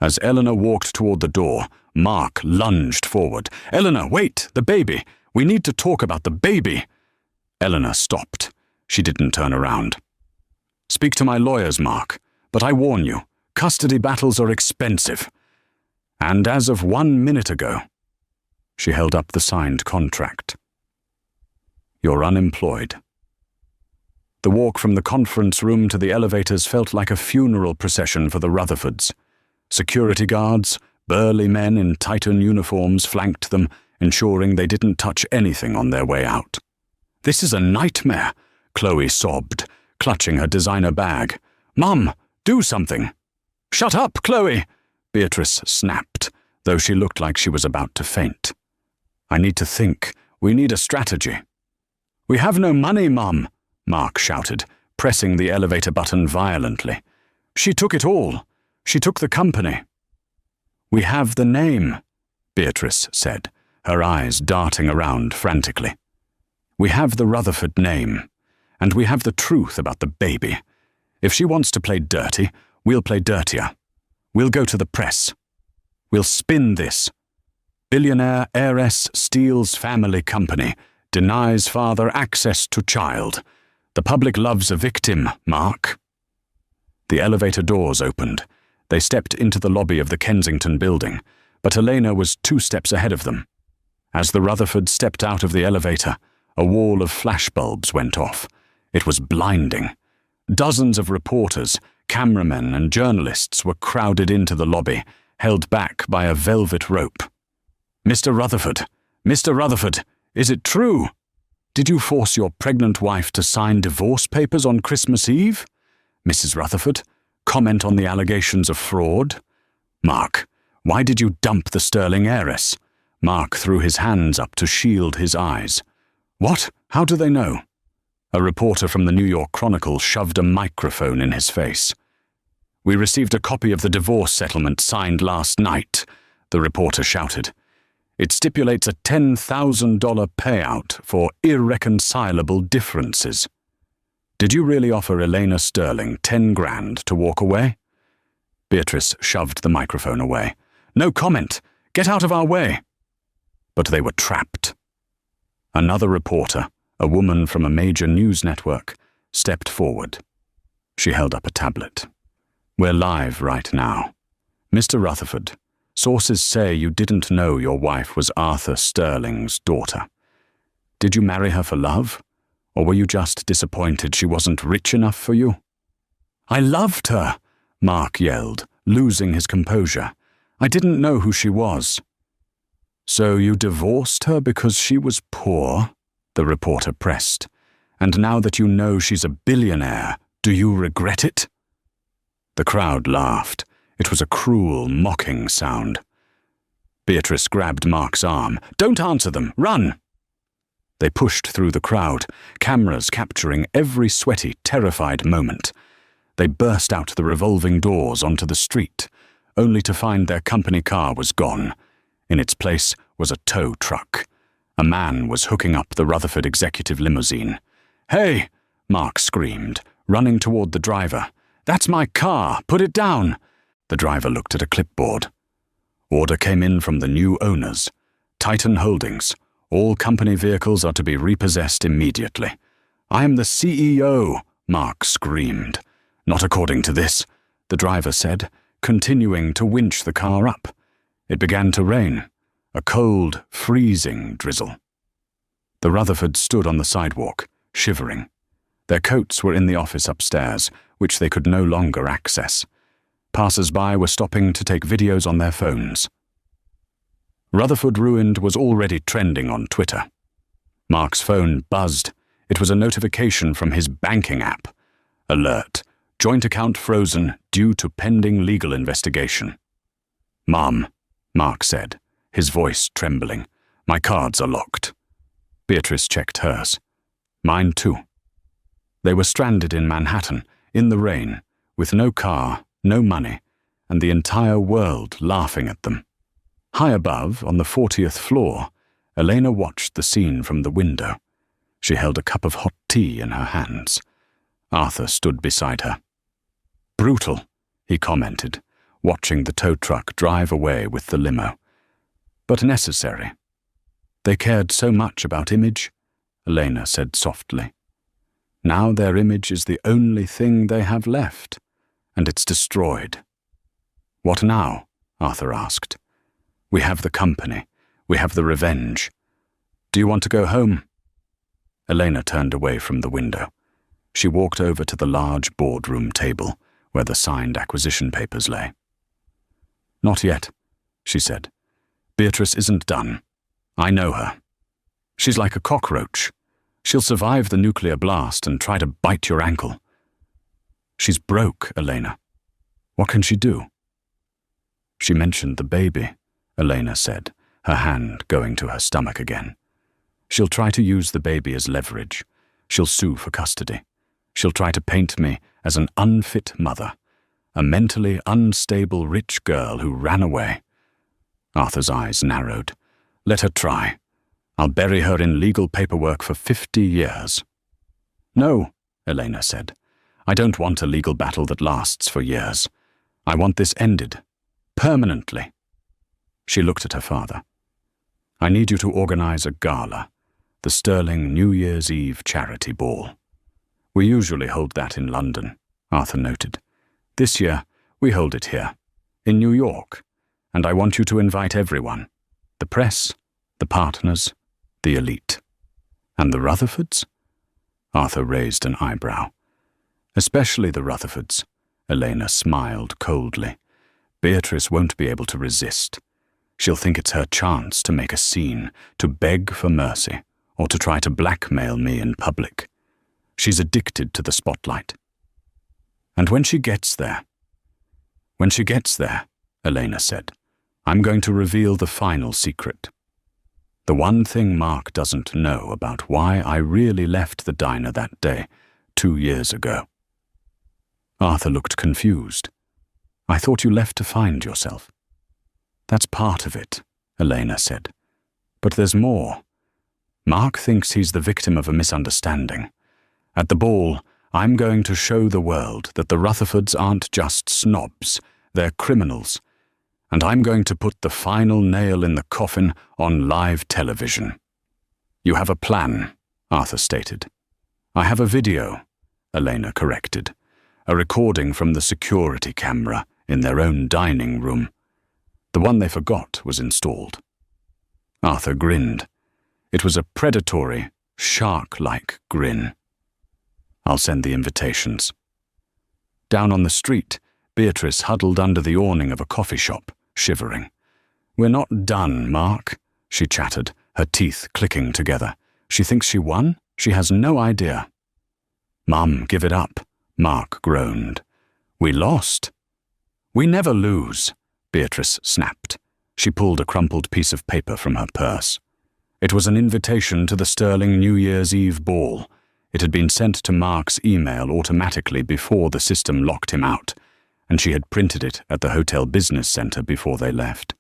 As Eleanor walked toward the door, Mark lunged forward. Eleanor, wait, the baby. We need to talk about the baby. Eleanor stopped. She didn't turn around. "Speak to my lawyers, Mark, but I warn you, custody battles are expensive. And as of 1 minute ago," she held up the signed contract, "you're unemployed." The walk from the conference room to the elevators felt like a funeral procession for the Rutherfords. Security guards, burly men in Titan uniforms, flanked them, ensuring they didn't touch anything on their way out. "This is a nightmare," Chloe sobbed, clutching her designer bag. "Mum, do something." "Shut up, Chloe," Beatrice snapped, though she looked like she was about to faint. "I need to think. We need a strategy." "We have no money, Mum," Mark shouted, pressing the elevator button violently. "She took it all. She took the company." "We have the name," Beatrice said, her eyes darting around frantically. "We have the Rutherford name, and we have the truth about the baby. If she wants to play dirty, we'll play dirtier. We'll go to the press. We'll spin this. Billionaire heiress steals family company, denies father access to child. The public loves a victim, Mark." The elevator doors opened. They stepped into the lobby of the Kensington building, but Elena was 2 steps ahead of them. As the Rutherfords stepped out of the elevator, a wall of flashbulbs went off. It was blinding. Dozens of reporters, cameramen, and journalists were crowded into the lobby, held back by a velvet rope. "Mr. Rutherford, Mr. Rutherford, is it true? Did you force your pregnant wife to sign divorce papers on Christmas Eve? Mrs. Rutherford, comment on the allegations of fraud? Mark, why did you dump the sterling heiress?" Mark threw his hands up to shield his eyes. "What? How do they know?" A reporter from the New York Chronicle shoved a microphone in his face. "We received a copy of the divorce settlement signed last night," the reporter shouted. "It stipulates a $10,000 payout for irreconcilable differences." "Did you really offer Elena Sterling 10 grand to walk away?" Beatrice shoved the microphone away. "No comment! Get out of our way!" But they were trapped. Another reporter, a woman from a major news network, stepped forward. She held up a tablet. "We're live right now. Mr. Rutherford, sources say you didn't know your wife was Arthur Sterling's daughter. Did you marry her for love? Or were you just disappointed she wasn't rich enough for you?" "I loved her," Mark yelled, losing his composure. "I didn't know who she was." "So you divorced her because she was poor?" the reporter pressed. "And now that you know she's a billionaire, do you regret it?" The crowd laughed. It was a cruel, mocking sound. Beatrice grabbed Mark's arm. "Don't answer them! Run!" They pushed through the crowd, cameras capturing every sweaty, terrified moment. They burst out the revolving doors onto the street, only to find their company car was gone. In its place was a tow truck. A man was hooking up the Rutherford executive limousine. "Hey!" Mark screamed, running toward the driver. "That's my car! Put it down!" The driver looked at a clipboard. Order came in from the new owners. Titan Holdings. All company vehicles are to be repossessed immediately. "I am the CEO!" Mark screamed. "Not according to this," the driver said, continuing to winch the car up. It began to rain, a cold, freezing drizzle. The Rutherfords stood on the sidewalk, shivering. Their coats were in the office upstairs, which they could no longer access. Passers-by were stopping to take videos on their phones. Rutherford Ruined was already trending on Twitter. Mark's phone buzzed. It was a notification from his banking app. Alert. Joint account frozen due to pending legal investigation. "Mom," Mark said, his voice trembling. "My cards are locked." Beatrice checked hers. "Mine too." They were stranded in Manhattan, in the rain, with no car, no money, and the entire world laughing at them. High above, on the 40th floor, Elena watched the scene from the window. She held a cup of hot tea in her hands. Arthur stood beside her. "Brutal," he commented, watching the tow truck drive away with the limo. "But necessary. They cared so much about image. Elena said softly. Now their image is the only thing they have left, and it's destroyed. What now? Arthur asked. We have the company. We have the revenge. Do you want to go home? Elena turned away from the window. She walked over to the large boardroom table where the signed acquisition papers lay. Not yet, she said. Beatrice isn't done. I know her. She's like a cockroach. She'll survive the nuclear blast and try to bite your ankle. She's broke, Elena. What can she do? She mentioned the baby, Elena said, her hand going to her stomach again. She'll try to use the baby as leverage. She'll sue for custody. She'll try to paint me as an unfit mother, a mentally unstable rich girl who ran away. Arthur's eyes narrowed. Let her try. I'll bury her in legal paperwork for 50 years. No, Elena said. I don't want a legal battle that lasts for years. I want this ended. Permanently. She looked at her father. I need you to organize a gala, the Sterling New Year's Eve charity ball. We usually hold that in London, Arthur noted. This year, we hold it here, in New York, and I want you to invite everyone, the press, the partners, the elite. And the Rutherfords? Arthur raised an eyebrow. Especially the Rutherfords, Elena smiled coldly. Beatrice won't be able to resist. She'll think it's her chance to make a scene, to beg for mercy, or to try to blackmail me in public. She's addicted to the spotlight. And when she gets there, Elena said, I'm going to reveal the final secret. The one thing Mark doesn't know about why I really left the diner that day 2 years ago. Arthur looked confused. I thought you left to find yourself. That's part of it, Elena said. But there's more. Mark thinks he's the victim of a misunderstanding. At the ball, I'm going to show the world that the Rutherfords aren't just snobs, they're criminals. And I'm going to put the final nail in the coffin on live television. You have a plan, Arthur stated. I have a video, Elena corrected. A recording from the security camera in their own dining room. The one they forgot was installed. Arthur grinned. It was a predatory, shark-like grin. I'll send the invitations. Down on the street, Beatrice huddled under the awning of a coffee shop, shivering. We're not done, Mark, she chattered, her teeth clicking together. She thinks she won? She has no idea. Mum, give it up, Mark groaned. We lost. We never lose, Beatrice snapped. She pulled a crumpled piece of paper from her purse. It was an invitation to the Sterling New Year's Eve ball. It had been sent to Mark's email automatically before the system locked him out, and she had printed it at the hotel business center before they left.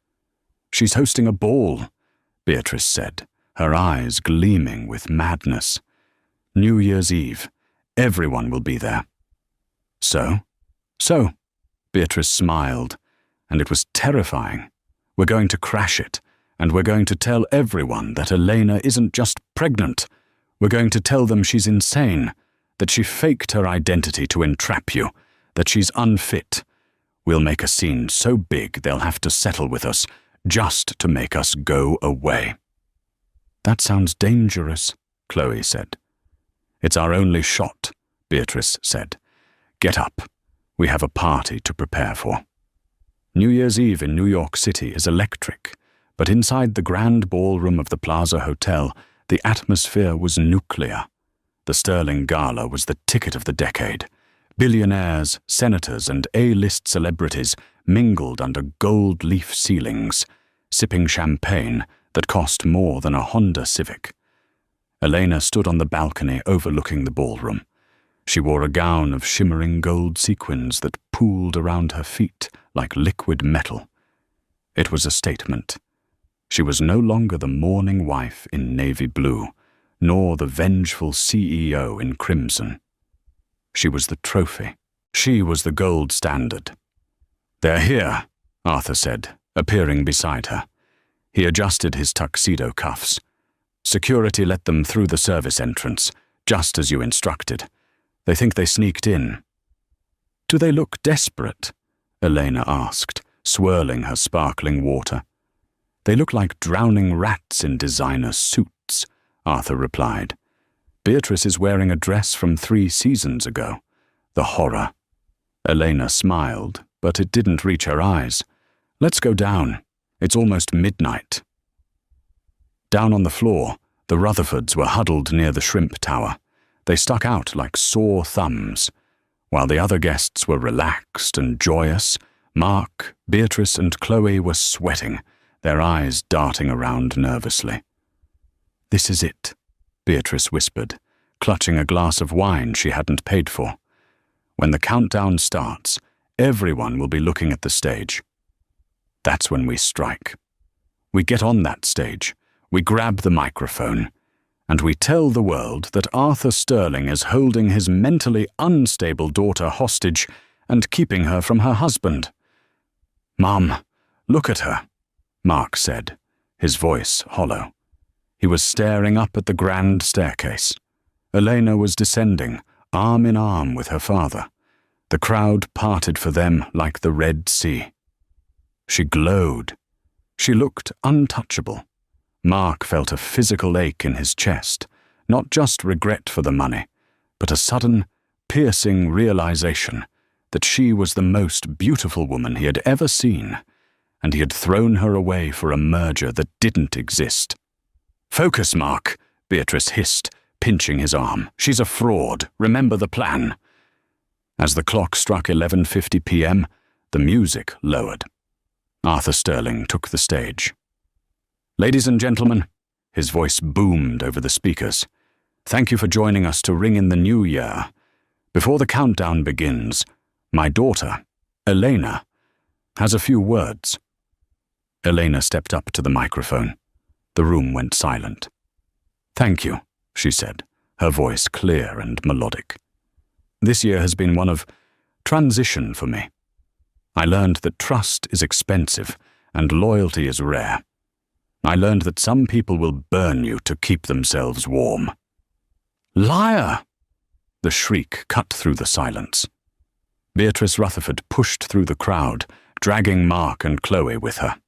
She's hosting a ball, Beatrice said, her eyes gleaming with madness. New Year's Eve. Everyone will be there. So, Beatrice smiled, and it was terrifying. We're going to crash it, and we're going to tell everyone that Elena isn't just pregnant. We're going to tell them she's insane, that she faked her identity to entrap you, that she's unfit. We'll make a scene so big they'll have to settle with us just to make us go away. That sounds dangerous, Chloe said. It's our only shot, Beatrice said. Get up. We have a party to prepare for. New Year's Eve in New York City is electric, but inside the grand ballroom of the Plaza Hotel, the atmosphere was nuclear. The Sterling Gala was the ticket of the decade. Billionaires, senators, and A-list celebrities mingled under gold leaf ceilings, sipping champagne that cost more than a Honda Civic. Elena stood on the balcony overlooking the ballroom. She wore a gown of shimmering gold sequins that pooled around her feet like liquid metal. It was a statement. She was no longer the mourning wife in navy blue, nor the vengeful CEO in crimson. She was the trophy. She was the gold standard. They're here, Arthur said, appearing beside her. He adjusted his tuxedo cuffs. Security let them through the service entrance, just as you instructed. They think they sneaked in." "Do they look desperate?" Elena asked, swirling her sparkling water. "They look like drowning rats in designer suits," Arthur replied. "Beatrice is wearing a dress from 3 seasons ago. The horror." Elena smiled, but it didn't reach her eyes. "Let's go down. It's almost midnight." Down on the floor, the Rutherfords were huddled near the shrimp tower. They stuck out like sore thumbs. While the other guests were relaxed and joyous, Mark, Beatrice, and Chloe were sweating, their eyes darting around nervously. "This is it," Beatrice whispered, clutching a glass of wine she hadn't paid for. "When the countdown starts, everyone will be looking at the stage. That's when we strike. We get on that stage, we grab the microphone, and we tell the world that Arthur Sterling is holding his mentally unstable daughter hostage and keeping her from her husband." "Mum, look at her," Mark said, his voice hollow. He was staring up at the grand staircase. Elena was descending, arm in arm with her father. The crowd parted for them like the Red Sea. She glowed. She looked untouchable. Mark felt a physical ache in his chest, not just regret for the money, but a sudden, piercing realization that she was the most beautiful woman he had ever seen, and he had thrown her away for a merger that didn't exist. "Focus, Mark," Beatrice hissed, pinching his arm. "She's a fraud. Remember the plan." As the clock struck 11:50 p.m., the music lowered. Arthur Sterling took the stage. "Ladies and gentlemen," his voice boomed over the speakers, "thank you for joining us to ring in the new year. Before the countdown begins, my daughter, Elena, has a few words." Elena stepped up to the microphone. The room went silent. "Thank you," she said, her voice clear and melodic. "This year has been one of transition for me. I learned that trust is expensive and loyalty is rare. I learned that some people will burn you to keep themselves warm." "Liar!" The shriek cut through the silence. Beatrice Rutherford pushed through the crowd, dragging Mark and Chloe with her.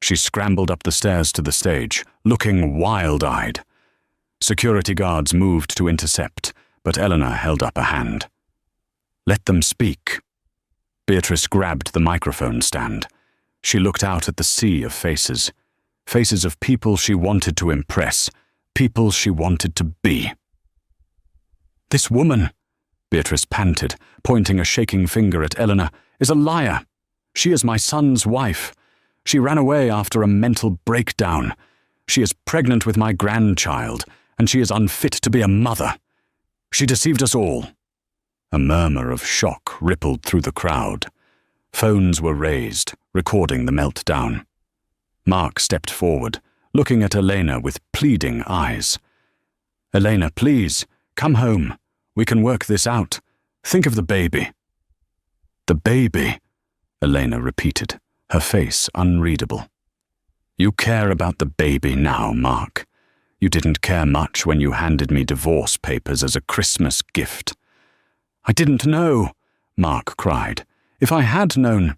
She scrambled up the stairs to the stage, looking wild-eyed. Security guards moved to intercept, but Eleanor held up a hand. "Let them speak." Beatrice grabbed the microphone stand. She looked out at the sea of faces. Faces of people she wanted to impress, people she wanted to be. "This woman," Beatrice panted, pointing a shaking finger at Eleanor, "is a liar. She is my son's wife. She ran away after a mental breakdown. She is pregnant with my grandchild, and she is unfit to be a mother. She deceived us all." A murmur of shock rippled through the crowd. Phones were raised, recording the meltdown. Mark stepped forward, looking at Elena with pleading eyes. "Elena, please, come home. We can work this out. Think of the baby." "The baby," Elena repeated, her face unreadable. "You care about the baby now, Mark. You didn't care much when you handed me divorce papers as a Christmas gift." "I didn't know," Mark cried. "If I had known—"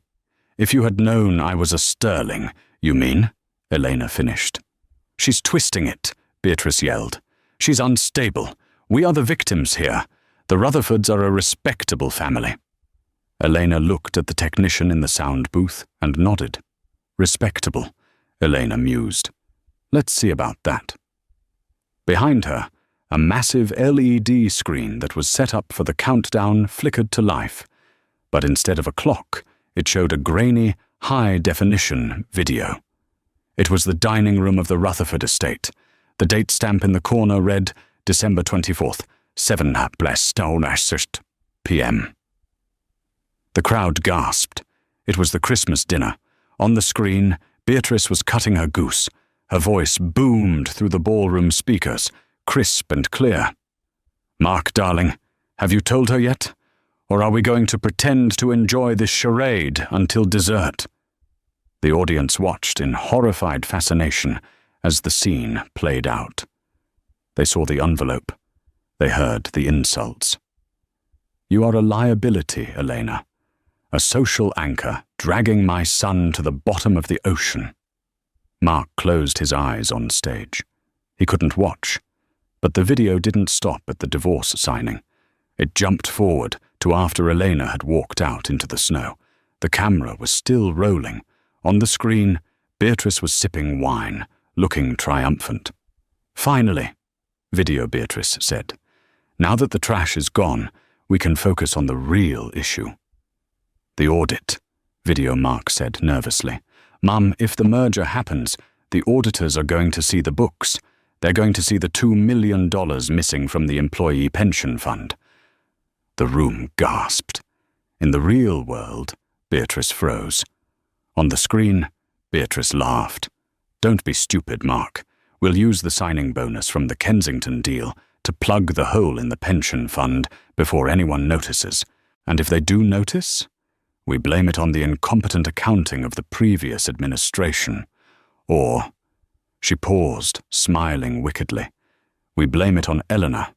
"If you had known I was a Sterling, you mean?" Elena finished. "She's twisting it," Beatrice yelled. "She's unstable. We are the victims here. The Rutherfords are a respectable family." Elena looked at the technician in the sound booth and nodded. "Respectable," Elena mused. "Let's see about that." Behind her, a massive LED screen that was set up for the countdown flickered to life. But instead of a clock, it showed a grainy, high-definition video. It was the dining room of the Rutherford estate. The date stamp in the corner read December 24th, 7:00 p.m. The crowd gasped. It was the Christmas dinner. On the screen, Beatrice was cutting her goose. Her voice boomed through the ballroom speakers, crisp and clear. "Mark, darling, have you told her yet? Or are we going to pretend to enjoy this charade until dessert?" The audience watched in horrified fascination as the scene played out. They saw the envelope. They heard the insults. "You are a liability, Elena. A social anchor dragging my son to the bottom of the ocean." Mark closed his eyes on stage. He couldn't watch. But the video didn't stop at the divorce signing. It jumped forward to after Elena had walked out into the snow. The camera was still rolling. On the screen, Beatrice was sipping wine, looking triumphant. "Finally," Video Beatrice said. "Now that the trash is gone, we can focus on the real issue." "The audit," Video Mark said nervously. "Mum, if the merger happens, the auditors are going to see the books. They're going to see the $2 million missing from the employee pension fund." The room gasped. In the real world, Beatrice froze. On the screen, Beatrice laughed. "Don't be stupid, Mark. We'll use the signing bonus from the Kensington deal to plug the hole in the pension fund before anyone notices. And if they do notice, we blame it on the incompetent accounting of the previous administration. Or," she paused, smiling wickedly, "we blame it on Eleanor.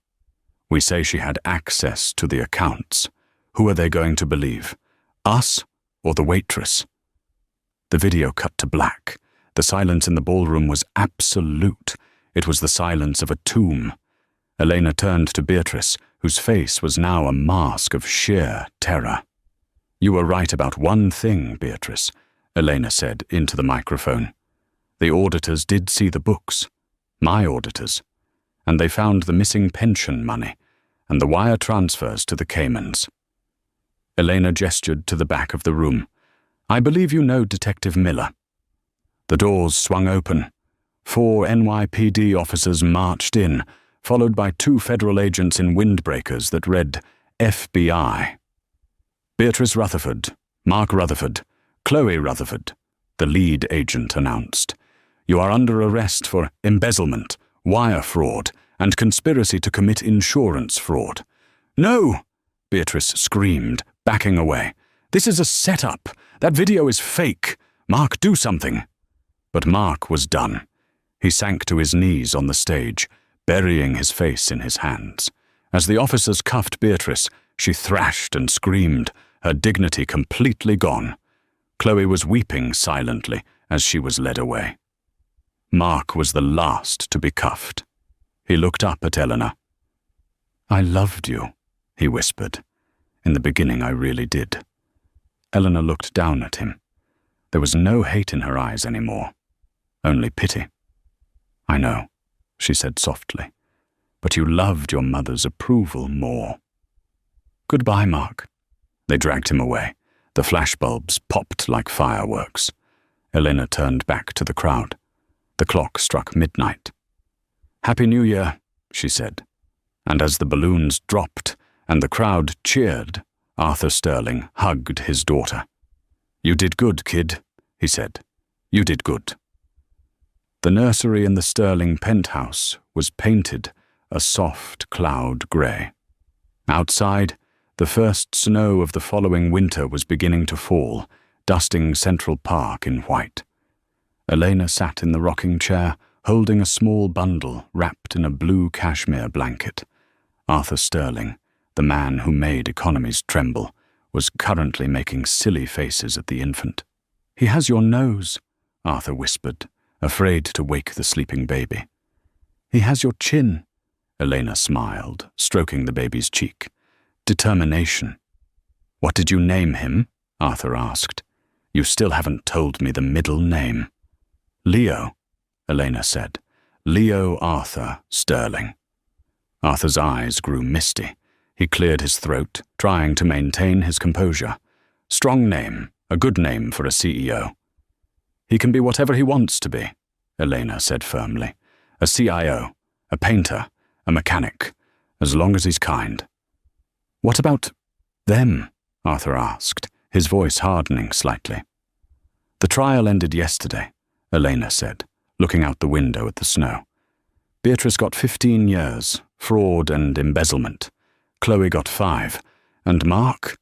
We say she had access to the accounts. Who are they going to believe? Us or the waitress?" The video cut to black. The silence in the ballroom was absolute. It was the silence of a tomb. Elena turned to Beatrice, whose face was now a mask of sheer terror. "You were right about one thing, Beatrice," Elena said into the microphone. "The auditors did see the books. My auditors. And they found the missing pension money and the wire transfers to the Caymans." Elena gestured to the back of the room. "I believe you know Detective Miller." The doors swung open. 4 NYPD officers marched in, followed by 2 federal agents in windbreakers that read FBI. "Beatrice Rutherford, Mark Rutherford, Chloe Rutherford," the lead agent announced. "You are under arrest for embezzlement, wire fraud, and conspiracy to commit insurance fraud." "No!" Beatrice screamed, backing away. "This is a setup. That video is fake. Mark, do something." But Mark was done. He sank to his knees on the stage, burying his face in his hands. As the officers cuffed Beatrice, she thrashed and screamed, her dignity completely gone. Chloe was weeping silently as she was led away. Mark was the last to be cuffed. He looked up at Eleanor. "I loved you," he whispered. "In the beginning I really did." Eleanor looked down at him. There was no hate in her eyes anymore, only pity. "I know," she said softly, "but you loved your mother's approval more." "Goodbye, Mark." They dragged him away. The flashbulbs popped like fireworks. Elena turned back to the crowd. The clock struck midnight. "Happy New Year," she said. And as the balloons dropped and the crowd cheered, Arthur Sterling hugged his daughter. "You did good, kid," he said. "You did good." The nursery in the Sterling penthouse was painted a soft cloud grey. Outside, the first snow of the following winter was beginning to fall, dusting Central Park in white. Elena sat in the rocking chair, holding a small bundle wrapped in a blue cashmere blanket. Arthur Sterling, the man who made economies tremble, was currently making silly faces at the infant. "He has your nose," Arthur whispered, afraid to wake the sleeping baby. "He has your chin," Elena smiled, stroking the baby's cheek. "Determination." "What did you name him?" Arthur asked. "You still haven't told me the middle name." "Leo," Elena said. "Leo Arthur Sterling." Arthur's eyes grew misty. He cleared his throat, trying to maintain his composure. "Strong name, a good name for a CEO." "He can be whatever he wants to be," Elena said firmly. "A CIO, a painter, a mechanic, as long as he's kind." "What about them?" Arthur asked, his voice hardening slightly. "The trial ended yesterday," Elena said, looking out the window at the snow. "Beatrice got 15 years, fraud and embezzlement. Chloe got 5. And Mark?"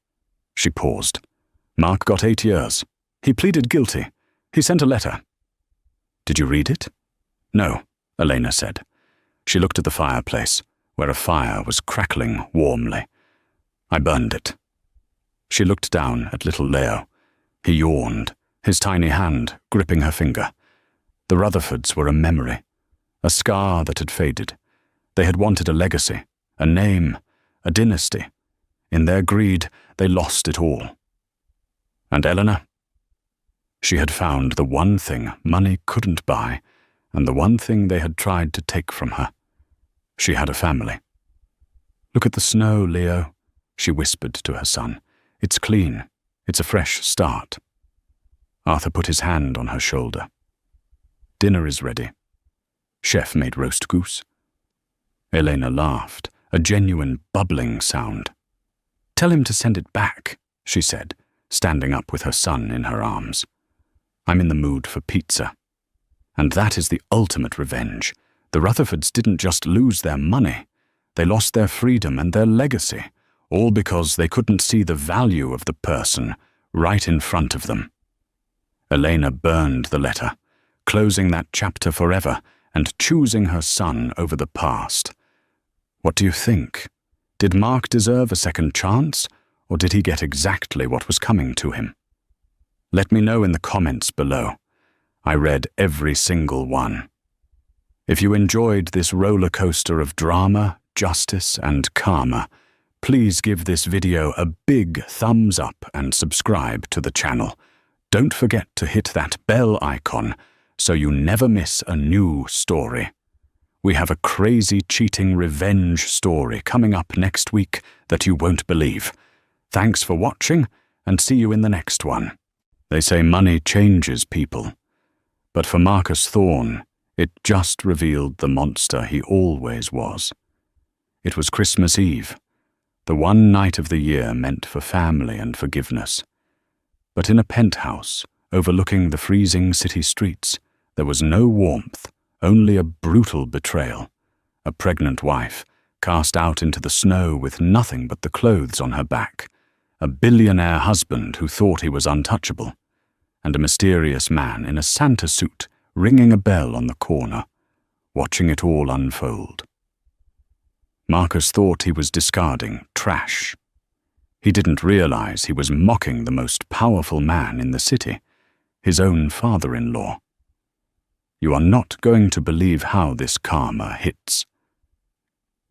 She paused. "Mark got 8 years. He pleaded guilty. He sent a letter." "Did you read it?" No, Elena said. She looked at the fireplace, where a fire was crackling warmly. I burned it. She looked down at little Leo. He yawned, his tiny hand gripping her finger. The Rutherfords were a memory, a scar that had faded. They had wanted a legacy, a name, a dynasty. In their greed, they lost it all. And Eleanor? She had found the one thing money couldn't buy, and the one thing they had tried to take from her. She had a family. Look at the snow, Leo, she whispered to her son. It's clean. It's a fresh start. Arthur put his hand on her shoulder. Dinner is ready. Chef made roast goose. Elena laughed, a genuine bubbling sound. Tell him to send it back, she said, standing up with her son in her arms. I'm in the mood for pizza. And that is the ultimate revenge. The Rutherfords didn't just lose their money. They lost their freedom and their legacy, all because they couldn't see the value of the person right in front of them. Elena burned the letter, closing that chapter forever and choosing her son over the past. What do you think? Did Mark deserve a second chance, or did he get exactly what was coming to him? Let me know in the comments below. I read every single one. If you enjoyed this roller coaster of drama, justice, and karma, please give this video a big thumbs up and subscribe to the channel. Don't forget to hit that bell icon so you never miss a new story. We have a crazy cheating revenge story coming up next week that you won't believe. Thanks for watching, and see you in the next one. They say money changes people, but for Marcus Thorne, it just revealed the monster he always was. It was Christmas Eve, the one night of the year meant for family and forgiveness. But in a penthouse overlooking the freezing city streets, there was no warmth, only a brutal betrayal. A pregnant wife, cast out into the snow with nothing but the clothes on her back. A billionaire husband who thought he was untouchable. And a mysterious man in a Santa suit ringing a bell on the corner, watching it all unfold. Marcus thought he was discarding trash. He didn't realize he was mocking the most powerful man in the city, his own father-in-law. You are not going to believe how this karma hits.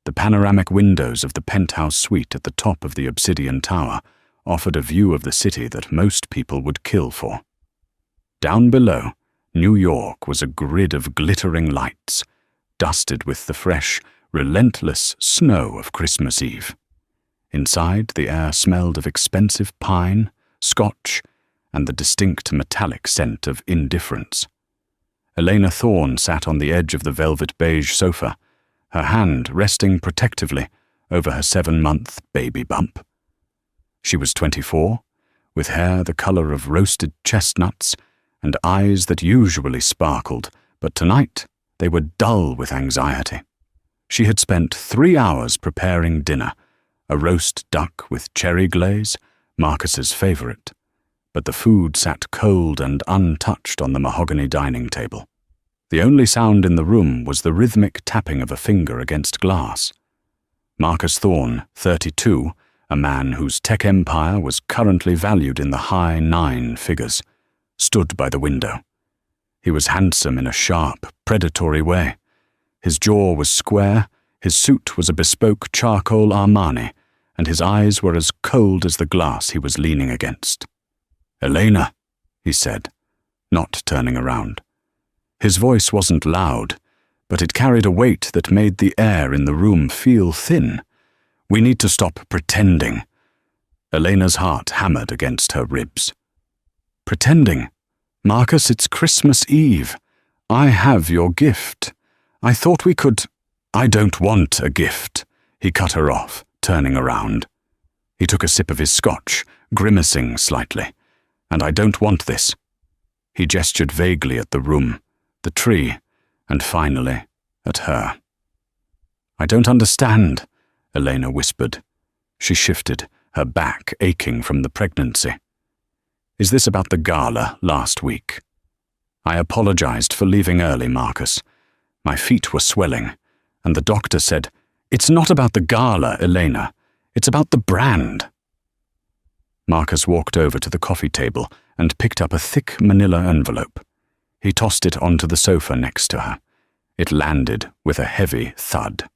The panoramic windows of the penthouse suite at the top of the obsidian tower offered a view of the city that most people would kill for. Down below, New York was a grid of glittering lights, dusted with the fresh, relentless snow of Christmas Eve. Inside, the air smelled of expensive pine, scotch, and the distinct metallic scent of indifference. Elena Thorne sat on the edge of the velvet beige sofa, her hand resting protectively over her 7-month baby bump. She was 24, with hair the color of roasted chestnuts and eyes that usually sparkled, but tonight they were dull with anxiety. She had spent 3 hours preparing dinner, a roast duck with cherry glaze, Marcus's favorite, but the food sat cold and untouched on the mahogany dining table. The only sound in the room was the rhythmic tapping of a finger against glass. Marcus Thorne, 32, a man whose tech empire was currently valued in the high 9 figures, stood by the window. He was handsome in a sharp, predatory way. His jaw was square, his suit was a bespoke charcoal Armani, and his eyes were as cold as the glass he was leaning against. "Elena," he said, not turning around. His voice wasn't loud, but it carried a weight that made the air in the room feel thin. "We need to stop pretending." Elena's heart hammered against her ribs. "Pretending? Marcus, it's Christmas Eve. I have your gift. I thought we could—" "I don't want a gift," he cut her off, turning around. He took a sip of his scotch, grimacing slightly. "And I don't want this." He gestured vaguely at the room, the tree, and finally, at her. "I don't understand," Elena whispered. She shifted, her back aching from the pregnancy. "Is this about the gala last week? I apologized for leaving early, Marcus. My feet were swelling, and the doctor said, "It's not about the gala, Elena. It's about the brand." Marcus walked over to the coffee table and picked up a thick manila envelope. He tossed it onto the sofa next to her. It landed with a heavy thud.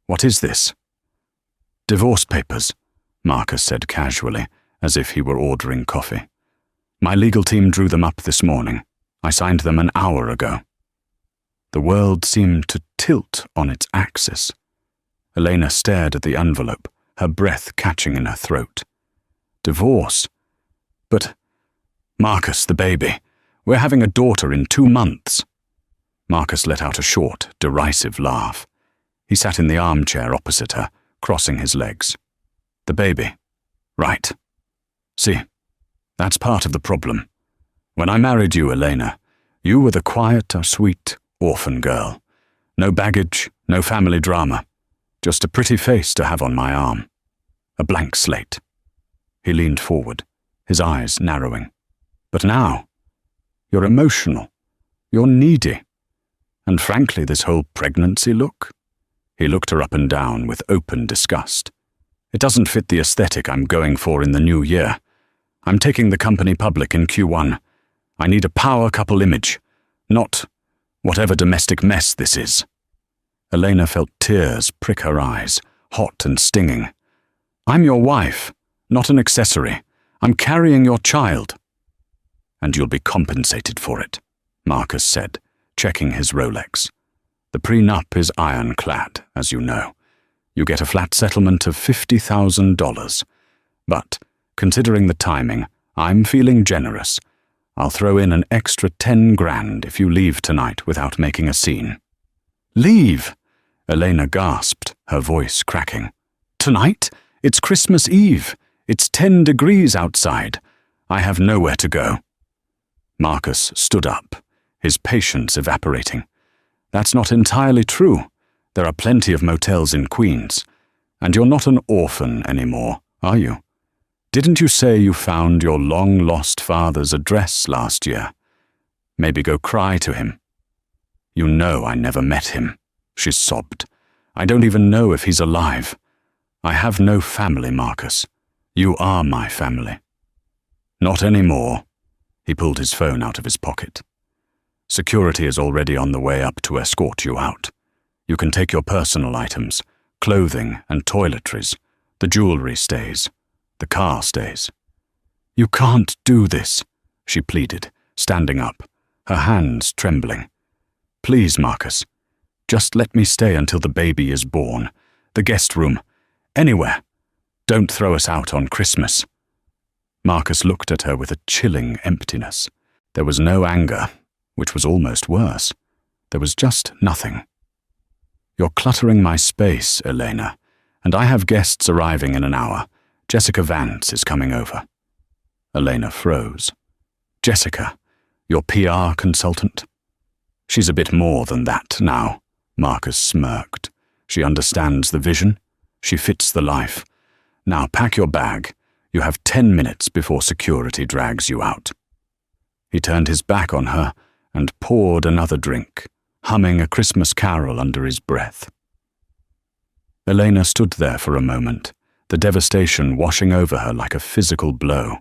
"What is this?" "Divorce papers," Marcus said casually, as if he were ordering coffee. "My legal team drew them up this morning. I signed them an hour ago." The world seemed to tilt on its axis. Elena stared at the envelope, her breath catching in her throat. Divorce? But, Marcus, the baby. We're having a daughter in 2 months. Marcus let out a short, derisive laugh. He sat in the armchair opposite her, crossing his legs. "The baby. Right. See, that's part of the problem. When I married you, Elena, you were the quiet, sweet orphan girl. No baggage, no family drama. Just a pretty face to have on my arm. A blank slate." He leaned forward, his eyes narrowing. "But now, you're emotional. You're needy. And frankly, this whole pregnancy look." He looked her up and down with open disgust. "It doesn't fit the aesthetic I'm going for in the new year. I'm taking the company public in Q1. I need a power couple image, not whatever domestic mess this is." Elena felt tears prick her eyes, hot and stinging. "I'm your wife, not an accessory. I'm carrying your child." "And you'll be compensated for it," Marcus said, checking his Rolex. "The prenup is ironclad, as you know. You get a flat settlement of $50,000. But, considering the timing, I'm feeling generous. I'll throw in an extra 10 grand if you leave tonight without making a scene." "Leave?" Elena gasped, her voice cracking. "Tonight? It's Christmas Eve. It's 10 degrees outside. I have nowhere to go." Marcus stood up, his patience evaporating. "That's not entirely true. There are plenty of motels in Queens. And you're not an orphan anymore, are you? Didn't you say you found your long-lost father's address last year? Maybe go cry to him." "You know I never met him," she sobbed. "I don't even know if he's alive. I have no family, Marcus. You are my family." "Not anymore." He pulled his phone out of his pocket. "Security is already on the way up to escort you out. You can take your personal items, clothing and toiletries. The jewelry stays. The car stays." "You can't do this," she pleaded, standing up, her hands trembling. "Please, Marcus, just let me stay until the baby is born. The guest room. Anywhere. Don't throw us out on Christmas." Marcus looked at her with a chilling emptiness. There was no anger, which was almost worse. There was just nothing. "You're cluttering my space, Elena, and I have guests arriving in an hour. Jessica Vance is coming over." Elena froze. "Jessica, your PR consultant?" "She's a bit more than that now," Marcus smirked. "She understands the vision. She fits the life. Now pack your bag. You have 10 minutes before security drags you out." He turned his back on her and poured another drink, humming a Christmas carol under his breath. Elena stood there for a moment, the devastation washing over her like a physical blow.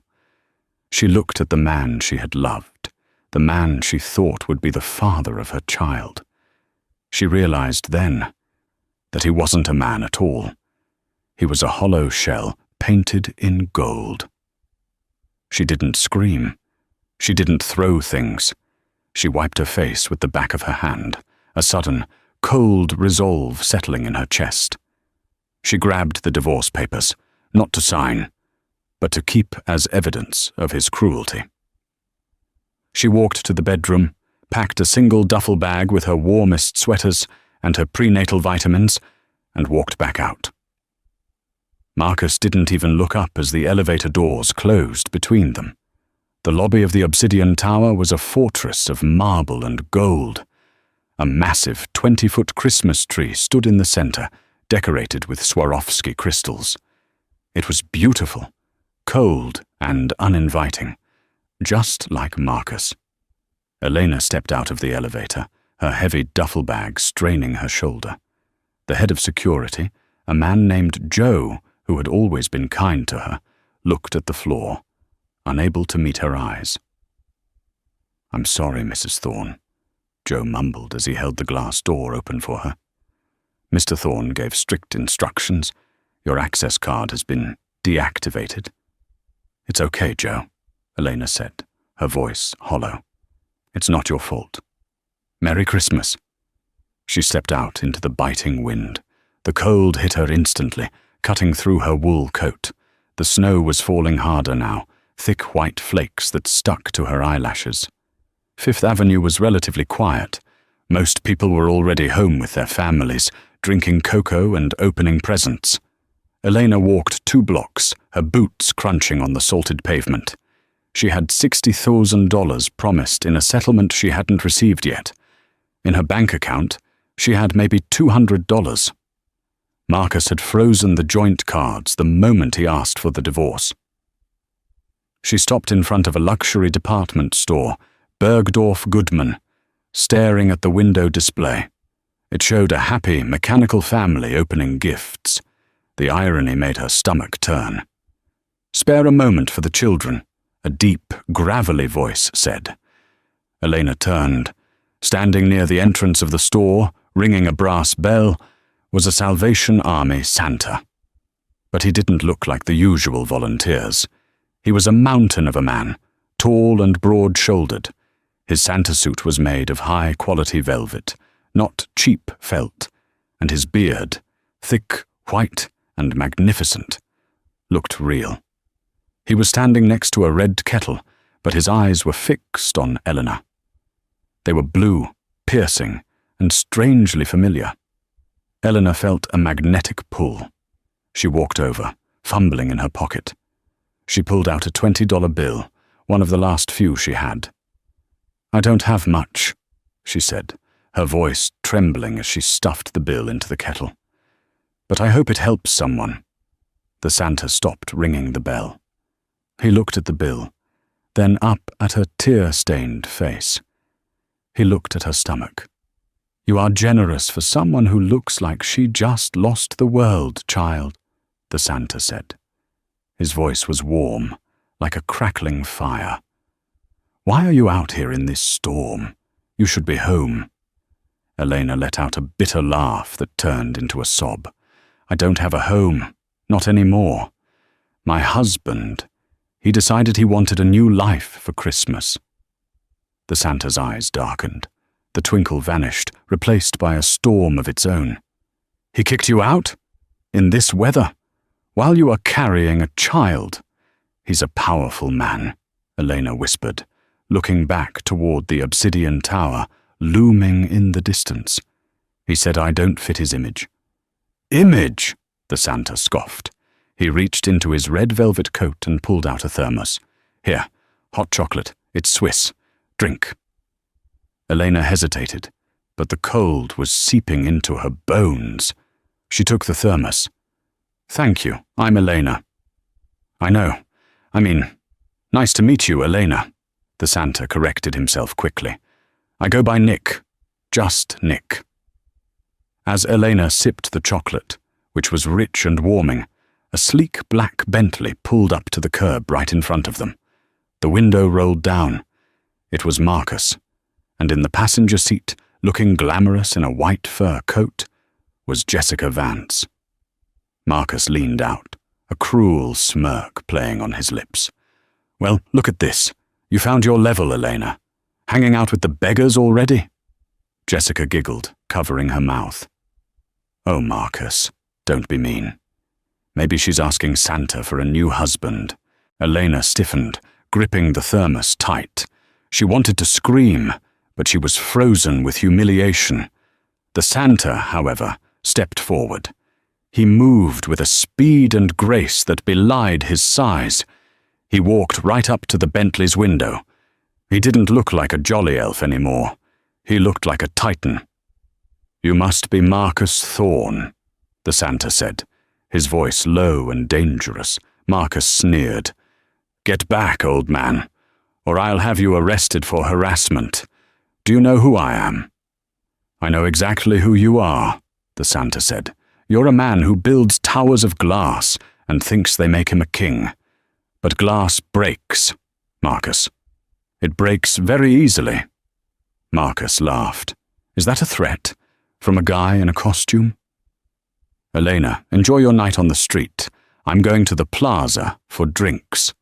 She looked at the man she had loved, the man she thought would be the father of her child. She realized then that he wasn't a man at all. He was a hollow shell painted in gold. She didn't scream. She didn't throw things. She wiped her face with the back of her hand, a sudden, cold resolve settling in her chest. She grabbed the divorce papers, not to sign, but to keep as evidence of his cruelty. She walked to the bedroom, packed a single duffel bag with her warmest sweaters and her prenatal vitamins, and walked back out. Marcus didn't even look up as the elevator doors closed between them. The lobby of the Obsidian Tower was a fortress of marble and gold. A massive 20-foot Christmas tree stood in the center, decorated with Swarovski crystals. It was beautiful, cold and uninviting, just like Marcus. Elena stepped out of the elevator, her heavy duffel bag straining her shoulder. The head of security, a man named Joe, who had always been kind to her, looked at the floor, unable to meet her eyes. "I'm sorry, Mrs. Thorne," Joe mumbled as he held the glass door open for her. Mr. Thorne gave strict instructions. "Your access card has been deactivated." "It's okay, Joe," Elena said, her voice hollow. "It's not your fault. Merry Christmas." She stepped out into the biting wind. The cold hit her instantly, cutting through her wool coat. The snow was falling harder now, thick white flakes that stuck to her eyelashes. Fifth Avenue was relatively quiet. Most people were already home with their families, drinking cocoa and opening presents. Elena walked 2 blocks, her boots crunching on the salted pavement. She had $60,000 promised in a settlement she hadn't received yet. In her bank account, she had maybe $200. Marcus had frozen the joint cards the moment he asked for the divorce. She stopped in front of a luxury department store, Bergdorf Goodman, staring at the window display. It showed a happy, mechanical family opening gifts. The irony made her stomach turn. "Spare a moment for the children," a deep, gravelly voice said. Elena turned. Standing near the entrance of the store, ringing a brass bell, was a Salvation Army Santa. But he didn't look like the usual volunteers. He was a mountain of a man, tall and broad-shouldered. His Santa suit was made of high-quality velvet, not cheap felt, and his beard, thick, white, and magnificent, looked real. He was standing next to a red kettle, but his eyes were fixed on Elena. They were blue, piercing, and strangely familiar. Elena felt a magnetic pull. She walked over, fumbling in her pocket. She pulled out a $20 bill, one of the last few she had. "I don't have much," she said, her voice trembling as she stuffed the bill into the kettle. "But I hope it helps someone." The Santa stopped ringing the bell. He looked at the bill, then up at her tear-stained face. He looked at her stomach. "You are generous for someone who looks like she just lost the world, child," the Santa said. His voice was warm, like a crackling fire. "Why are you out here in this storm? You should be home." Elena let out a bitter laugh that turned into a sob. "I don't have a home, not anymore. My husband, he decided he wanted a new life for Christmas." The Santa's eyes darkened. The twinkle vanished, replaced by a storm of its own. "He kicked you out? In this weather? While you are carrying a child?" "He's a powerful man," Elena whispered, looking back toward the obsidian tower, looming in the distance. "He said I don't fit his image." "Image?" the Santa scoffed. He reached into his red velvet coat and pulled out a thermos. "Here, hot chocolate. It's Swiss. Drink." Elena hesitated, but the cold was seeping into her bones. She took the thermos. "Thank you, I'm Elena." "I know. I mean, nice to meet you, Elena." The Santa corrected himself quickly. "I go by Nick. Just Nick." As Elena sipped the chocolate, which was rich and warming, a sleek black Bentley pulled up to the curb right in front of them. The window rolled down. It was Marcus, and in the passenger seat, looking glamorous in a white fur coat, was Jessica Vance. Marcus leaned out, a cruel smirk playing on his lips. "Well, look at this. You found your level, Elena. Hanging out with the beggars already?" Jessica giggled, covering her mouth. "Oh, Marcus, don't be mean. Maybe she's asking Santa for a new husband." Elena stiffened, gripping the thermos tight. She wanted to scream, but she was frozen with humiliation. The Santa, however, stepped forward. He moved with a speed and grace that belied his size. He walked right up to the Bentley's window. He didn't look like a jolly elf anymore. He looked like a titan. "You must be Marcus Thorne," the Santa said, his voice low and dangerous. Marcus sneered. "Get back, old man, or I'll have you arrested for harassment. Do you know who I am?" I know exactly who you are, the Santa said. You're a man who builds towers of glass and thinks they make him a king. But glass breaks, Marcus. It breaks very easily. Marcus laughed. Is that a threat? From a guy in a costume? Elena, enjoy your night on the street. I'm going to the plaza for drinks.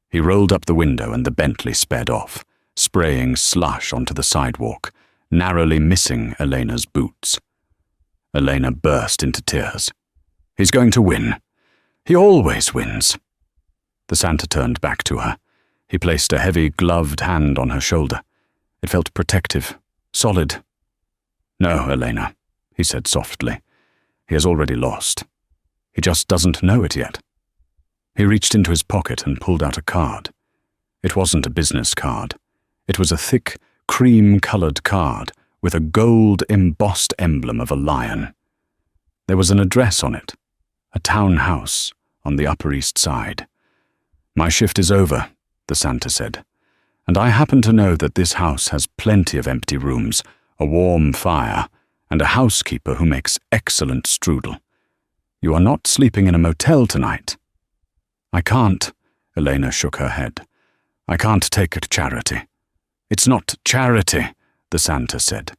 He rolled up the window and the Bentley sped off, spraying slush onto the sidewalk, narrowly missing Elena's boots. Elena burst into tears. He's going to win. He always wins. The Santa turned back to her. He placed a heavy, gloved hand on her shoulder. It felt protective, solid. No, Elena, he said softly. He has already lost. He just doesn't know it yet. He reached into his pocket and pulled out a card. It wasn't a business card. It was a thick, cream-colored card with a gold embossed emblem of a lion. There was an address on it, a townhouse on the Upper East Side. My shift is over, the Santa said, and I happen to know that this house has plenty of empty rooms, a warm fire, and a housekeeper who makes excellent strudel. You are not sleeping in a motel tonight. I can't, Elena shook her head. I can't take it charity. It's not charity, the Santa said,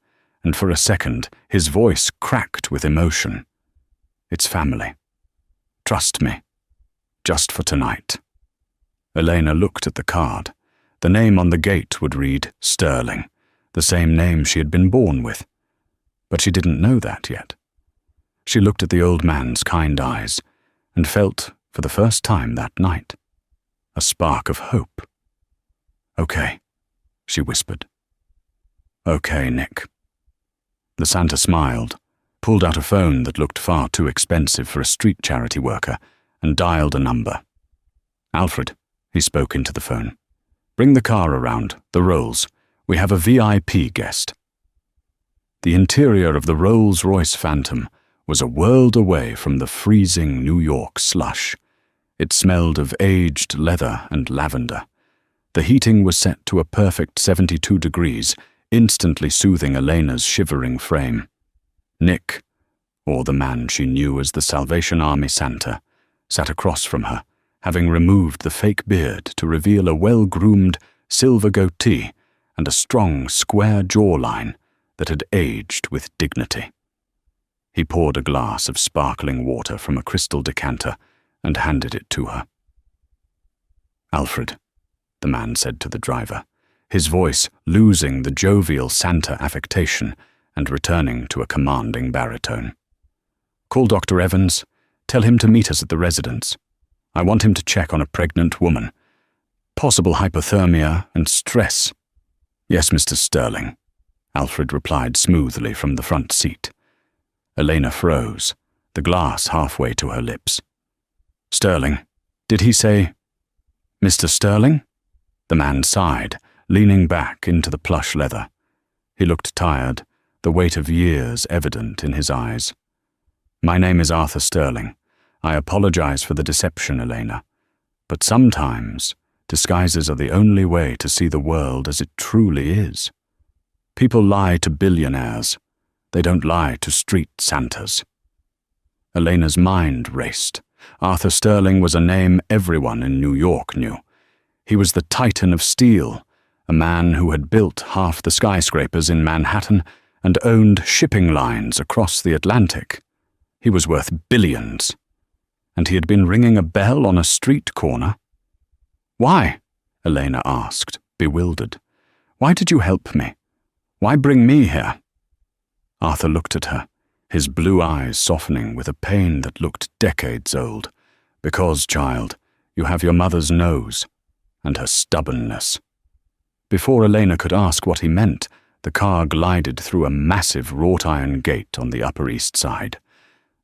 and for a second his voice cracked with emotion. It's family. Trust me. Just for tonight. Elena looked at the card. The name on the gate would read Sterling, the same name she had been born with. But she didn't know that yet. She looked at the old man's kind eyes and felt, for the first time that night, a spark of hope. Okay, she whispered. Okay, Nick. The Santa smiled, pulled out a phone that looked far too expensive for a street charity worker, and dialed a number. Alfred, he spoke into the phone. Bring the car around, the Rolls. We have a VIP guest. The interior of the Rolls-Royce Phantom was a world away from the freezing New York slush. It smelled of aged leather and lavender. The heating was set to a perfect 72 degrees, instantly soothing Elena's shivering frame. Nick, or the man she knew as the Salvation Army Santa, sat across from her, having removed the fake beard to reveal a well-groomed silver goatee and a strong, square jawline that had aged with dignity. He poured a glass of sparkling water from a crystal decanter and handed it to her. Alfred, the man said to the driver, his voice losing the jovial Santa affectation and returning to a commanding baritone. Call Dr. Evans. Tell him to meet us at the residence. I want him to check on a pregnant woman. Possible hypothermia and stress. Yes, Mr. Sterling, Alfred replied smoothly from the front seat. Elena froze, the glass halfway to her lips. Sterling, did he say? Mr. Sterling? The man sighed, leaning back into the plush leather. He looked tired, the weight of years evident in his eyes. My name is Arthur Sterling. I apologize for the deception, Elena. But sometimes disguises are the only way to see the world as it truly is. People lie to billionaires. They don't lie to street Santas. Elena's mind raced. Arthur Sterling was a name everyone in New York knew. He was the Titan of steel, a man who had built half the skyscrapers in Manhattan and owned shipping lines across the Atlantic. He was worth billions. And he had been ringing a bell on a street corner. Why? Elena asked, bewildered. Why did you help me? Why bring me here? Arthur looked at her, his blue eyes softening with a pain that looked decades old. Because, child, you have your mother's nose, and her stubbornness. Before Elena could ask what he meant, the car glided through a massive wrought-iron gate on the Upper East Side.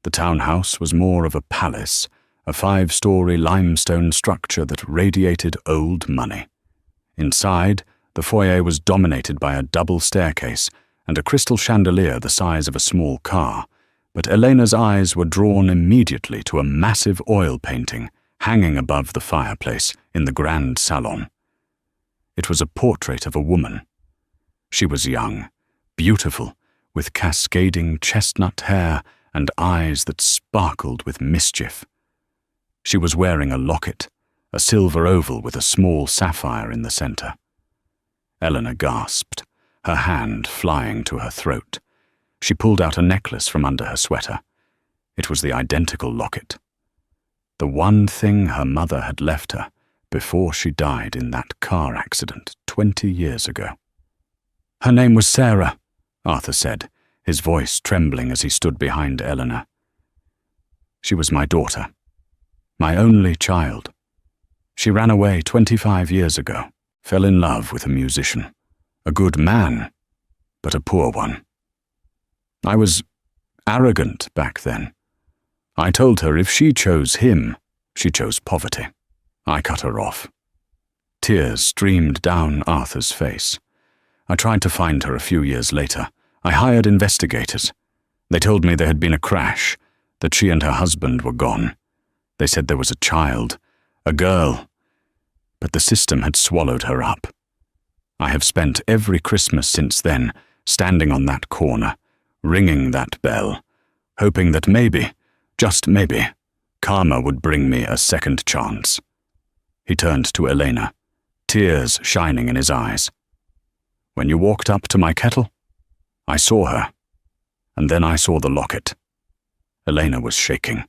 The townhouse was more of a palace, a 5-story limestone structure that radiated old money. Inside, the foyer was dominated by a double staircase and a crystal chandelier the size of a small car, but Elena's eyes were drawn immediately to a massive oil painting hanging above the fireplace in the grand salon. It was a portrait of a woman. She was young, beautiful, with cascading chestnut hair and eyes that sparkled with mischief. She was wearing a locket, a silver oval with a small sapphire in the center. Eleanor gasped, her hand flying to her throat. She pulled out a necklace from under her sweater. It was the identical locket. The one thing her mother had left her before she died in that car accident 20 years ago. "Her name was Sarah," Arthur said, his voice trembling as he stood behind Eleanor. "She was my daughter, my only child. She ran away 25 years ago, fell in love with a musician, a good man, but a poor one. I was arrogant back then. I told her if she chose him, she chose poverty. I cut her off." Tears streamed down Arthur's face. "I tried to find her a few years later. I hired investigators. They told me there had been a crash, that she and her husband were gone. They said there was a child, a girl, but the system had swallowed her up. I have spent every Christmas since then standing on that corner, ringing that bell, hoping that maybe, just maybe, karma would bring me a second chance." He turned to Elena, tears shining in his eyes. "When you walked up to my kettle, I saw her, and then I saw the locket." Elena was shaking.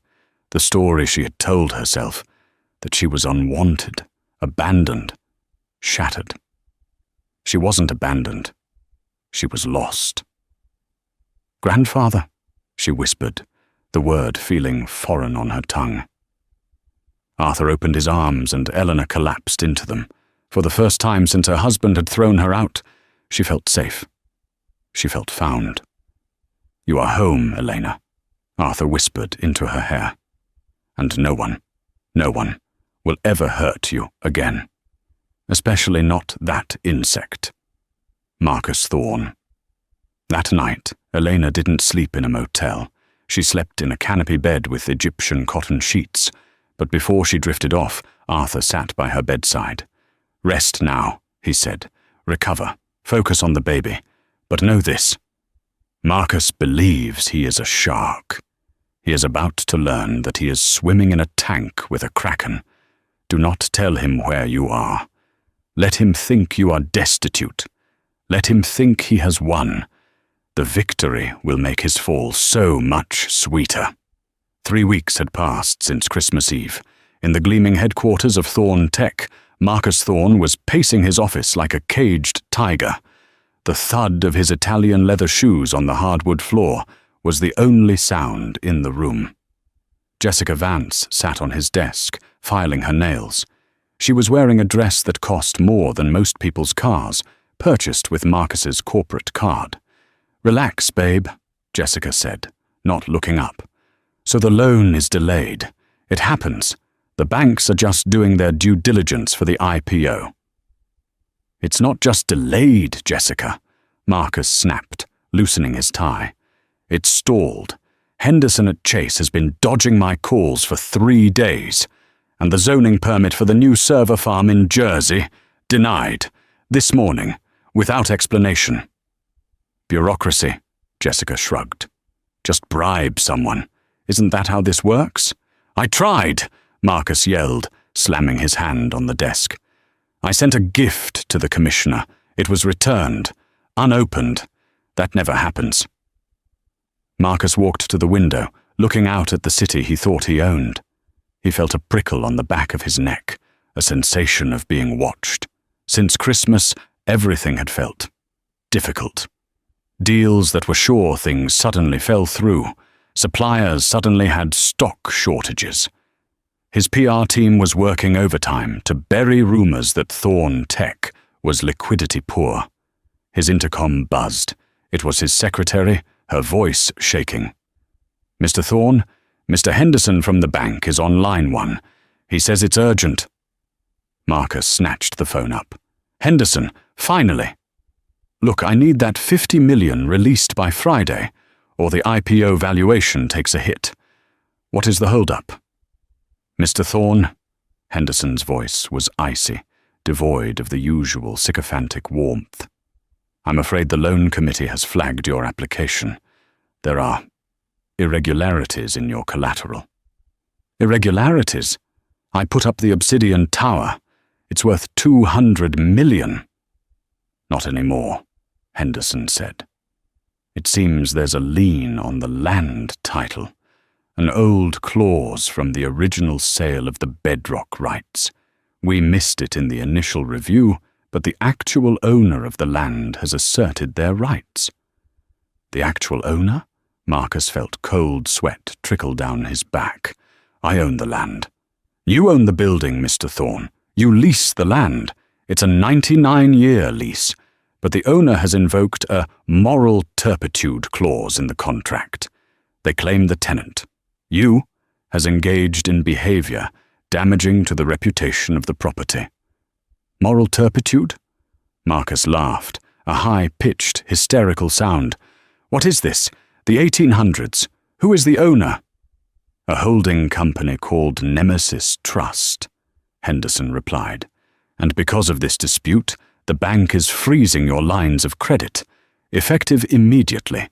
The story she had told herself, that she was unwanted, abandoned, shattered. She wasn't abandoned. She was lost. "Grandfather," she whispered, the word feeling foreign on her tongue. Arthur opened his arms and Eleanor collapsed into them. For the first time since her husband had thrown her out, she felt safe. She felt found. "You are home, Elena," Arthur whispered into her hair. "And no one will ever hurt you again. Especially not that insect. Marcus Thorne." That night, Elena didn't sleep in a motel. She slept in a canopy bed with Egyptian cotton sheets, but before she drifted off, Arthur sat by her bedside. "Rest now," he said. "Recover. Focus on the baby. But know this. Marcus believes he is a shark. He is about to learn that he is swimming in a tank with a kraken. Do not tell him where you are. Let him think you are destitute. Let him think he has won. The victory will make his fall so much sweeter." 3 weeks had passed since Christmas Eve. In the gleaming headquarters of Thorne Tech, Marcus Thorne was pacing his office like a caged tiger. The thud of his Italian leather shoes on the hardwood floor was the only sound in the room. Jessica Vance sat on his desk, filing her nails. She was wearing a dress that cost more than most people's cars, purchased with Marcus's corporate card. "Relax, babe," Jessica said, not looking up. "So the loan is delayed. It happens. The banks are just doing their due diligence for the IPO." "It's not just delayed, Jessica," Marcus snapped, loosening his tie. "It's stalled. Henderson at Chase has been dodging my calls for 3 days, and the zoning permit for the new server farm in Jersey, denied, this morning, without explanation." "Bureaucracy," Jessica shrugged. "Just bribe someone. Isn't that how this works?" "I tried," Marcus yelled, slamming his hand on the desk. "I sent a gift to the commissioner. It was returned, unopened. That never happens." Marcus walked to the window, looking out at the city he thought he owned. He felt a prickle on the back of his neck, a sensation of being watched. Since Christmas, everything had felt difficult. Deals that were sure things suddenly fell through. Suppliers suddenly had stock shortages. His PR team was working overtime to bury rumors that Thorne Tech was liquidity poor. His intercom buzzed. It was his secretary, her voice shaking. "Mr. Thorne, Mr. Henderson from the bank is on line 1. He says it's urgent." Marcus snatched the phone up. "Henderson, finally. Look, I need that 50 million released by Friday, or the IPO valuation takes a hit. What is the holdup?" "Mr. Thorne," Henderson's voice was icy, devoid of the usual sycophantic warmth. I'm afraid the loan committee has flagged your application. There are irregularities in your collateral. Irregularities? I put up the obsidian tower. It's worth 200 million. Not anymore, Henderson said. It seems there's a lien on the land title, an old clause from the original sale of the bedrock rights. We missed it in the initial review, but the actual owner of the land has asserted their rights. The actual owner? Marcus felt cold sweat trickle down his back. I own the land. You own the building, Mr. Thorne. You lease the land. It's a 99-year lease, but the owner has invoked a moral turpitude clause in the contract. They claim the tenant, you, has engaged in behavior damaging to the reputation of the property. Moral turpitude? Marcus laughed, a high-pitched, hysterical sound. What is this? The 1800s? Who is the owner? A holding company called Nemesis Trust, Henderson replied. And because of this dispute, the bank is freezing your lines of credit, effective immediately.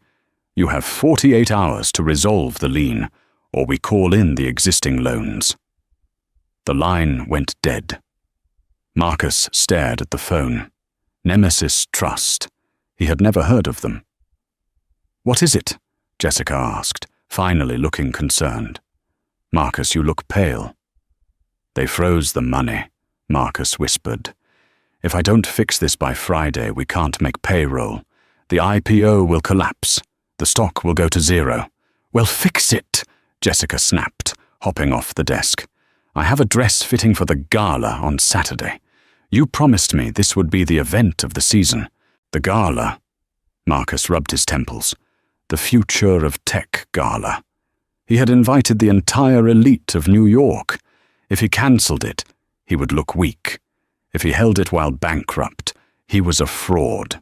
You have 48 hours to resolve the lien, or we call in the existing loans. The line went dead. Marcus stared at the phone. Nemesis Trust. He had never heard of them. What is it? Jessica asked, finally looking concerned. Marcus, you look pale. They froze the money, Marcus whispered. If I don't fix this by Friday, we can't make payroll. The IPO will collapse. The stock will go to zero. Well, fix it, Jessica snapped, hopping off the desk. I have a dress fitting for the gala on Saturday. You promised me this would be the event of the season. The gala. Marcus rubbed his temples. The Future of Tech Gala. He had invited the entire elite of New York. If he cancelled it, he would look weak. If he held it while bankrupt, he was a fraud.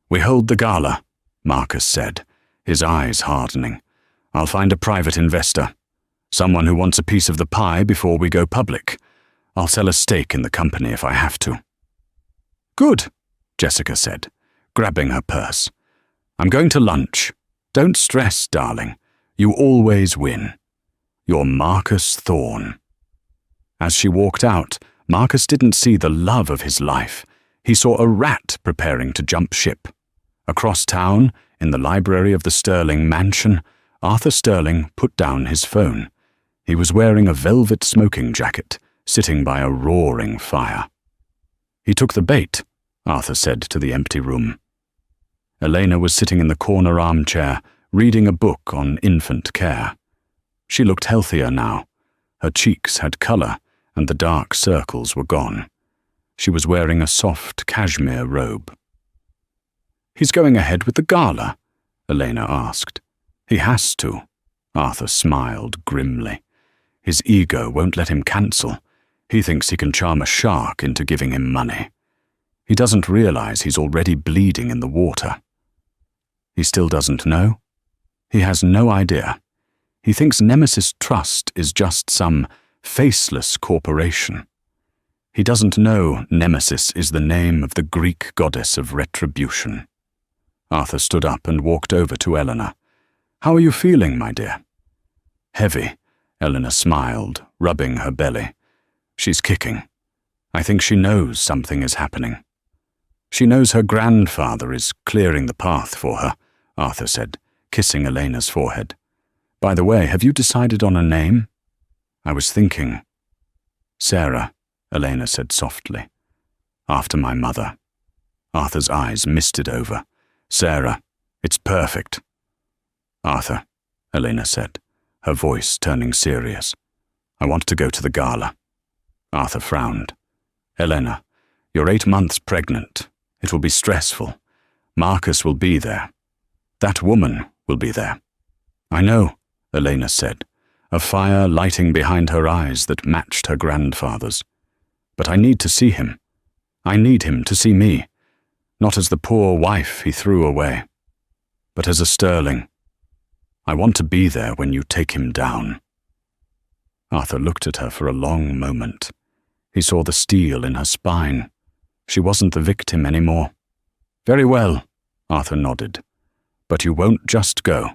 We hold the gala, Marcus said, his eyes hardening. I'll find a private investor. Someone who wants a piece of the pie before we go public. I'll sell a stake in the company if I have to. Good, Jessica said, grabbing her purse. I'm going to lunch. Don't stress, darling. You always win. You're Marcus Thorne. As she walked out, Marcus didn't see the love of his life. He saw a rat preparing to jump ship. Across town, in the library of the Sterling mansion, Arthur Sterling put down his phone. He was wearing a velvet smoking jacket, sitting by a roaring fire. He took the bait, Arthur said to the empty room. Elena was sitting in the corner armchair, reading a book on infant care. She looked healthier now. Her cheeks had colour, and the dark circles were gone. She was wearing a soft cashmere robe. He's going ahead with the gala? Elena asked. He has to. Arthur smiled grimly. His ego won't let him cancel. He thinks he can charm a shark into giving him money. He doesn't realize he's already bleeding in the water. He still doesn't know? He has no idea. He thinks Nemesis Trust is just some faceless corporation. He doesn't know Nemesis is the name of the Greek goddess of retribution. Arthur stood up and walked over to Eleanor. How are you feeling, my dear? Heavy, Eleanor smiled, rubbing her belly. She's kicking. I think she knows something is happening. She knows her grandfather is clearing the path for her, Arthur said, kissing Elena's forehead. By the way, have you decided on a name? I was thinking. Sarah, Elena said softly. After my mother. Arthur's eyes misted over. Sarah, it's perfect. Arthur, Elena said, her voice turning serious. I want to go to the gala. Arthur frowned. Elena, you're 8 months pregnant. It will be stressful. Marcus will be there. That woman will be there. I know, Elena said, a fire lighting behind her eyes that matched her grandfather's. But I need to see him. I need him to see me, not as the poor wife he threw away, but as a Sterling. I want to be there when you take him down. Arthur looked at her for a long moment. He saw the steel in her spine. She wasn't the victim anymore. Very well, Arthur nodded. But you won't just go.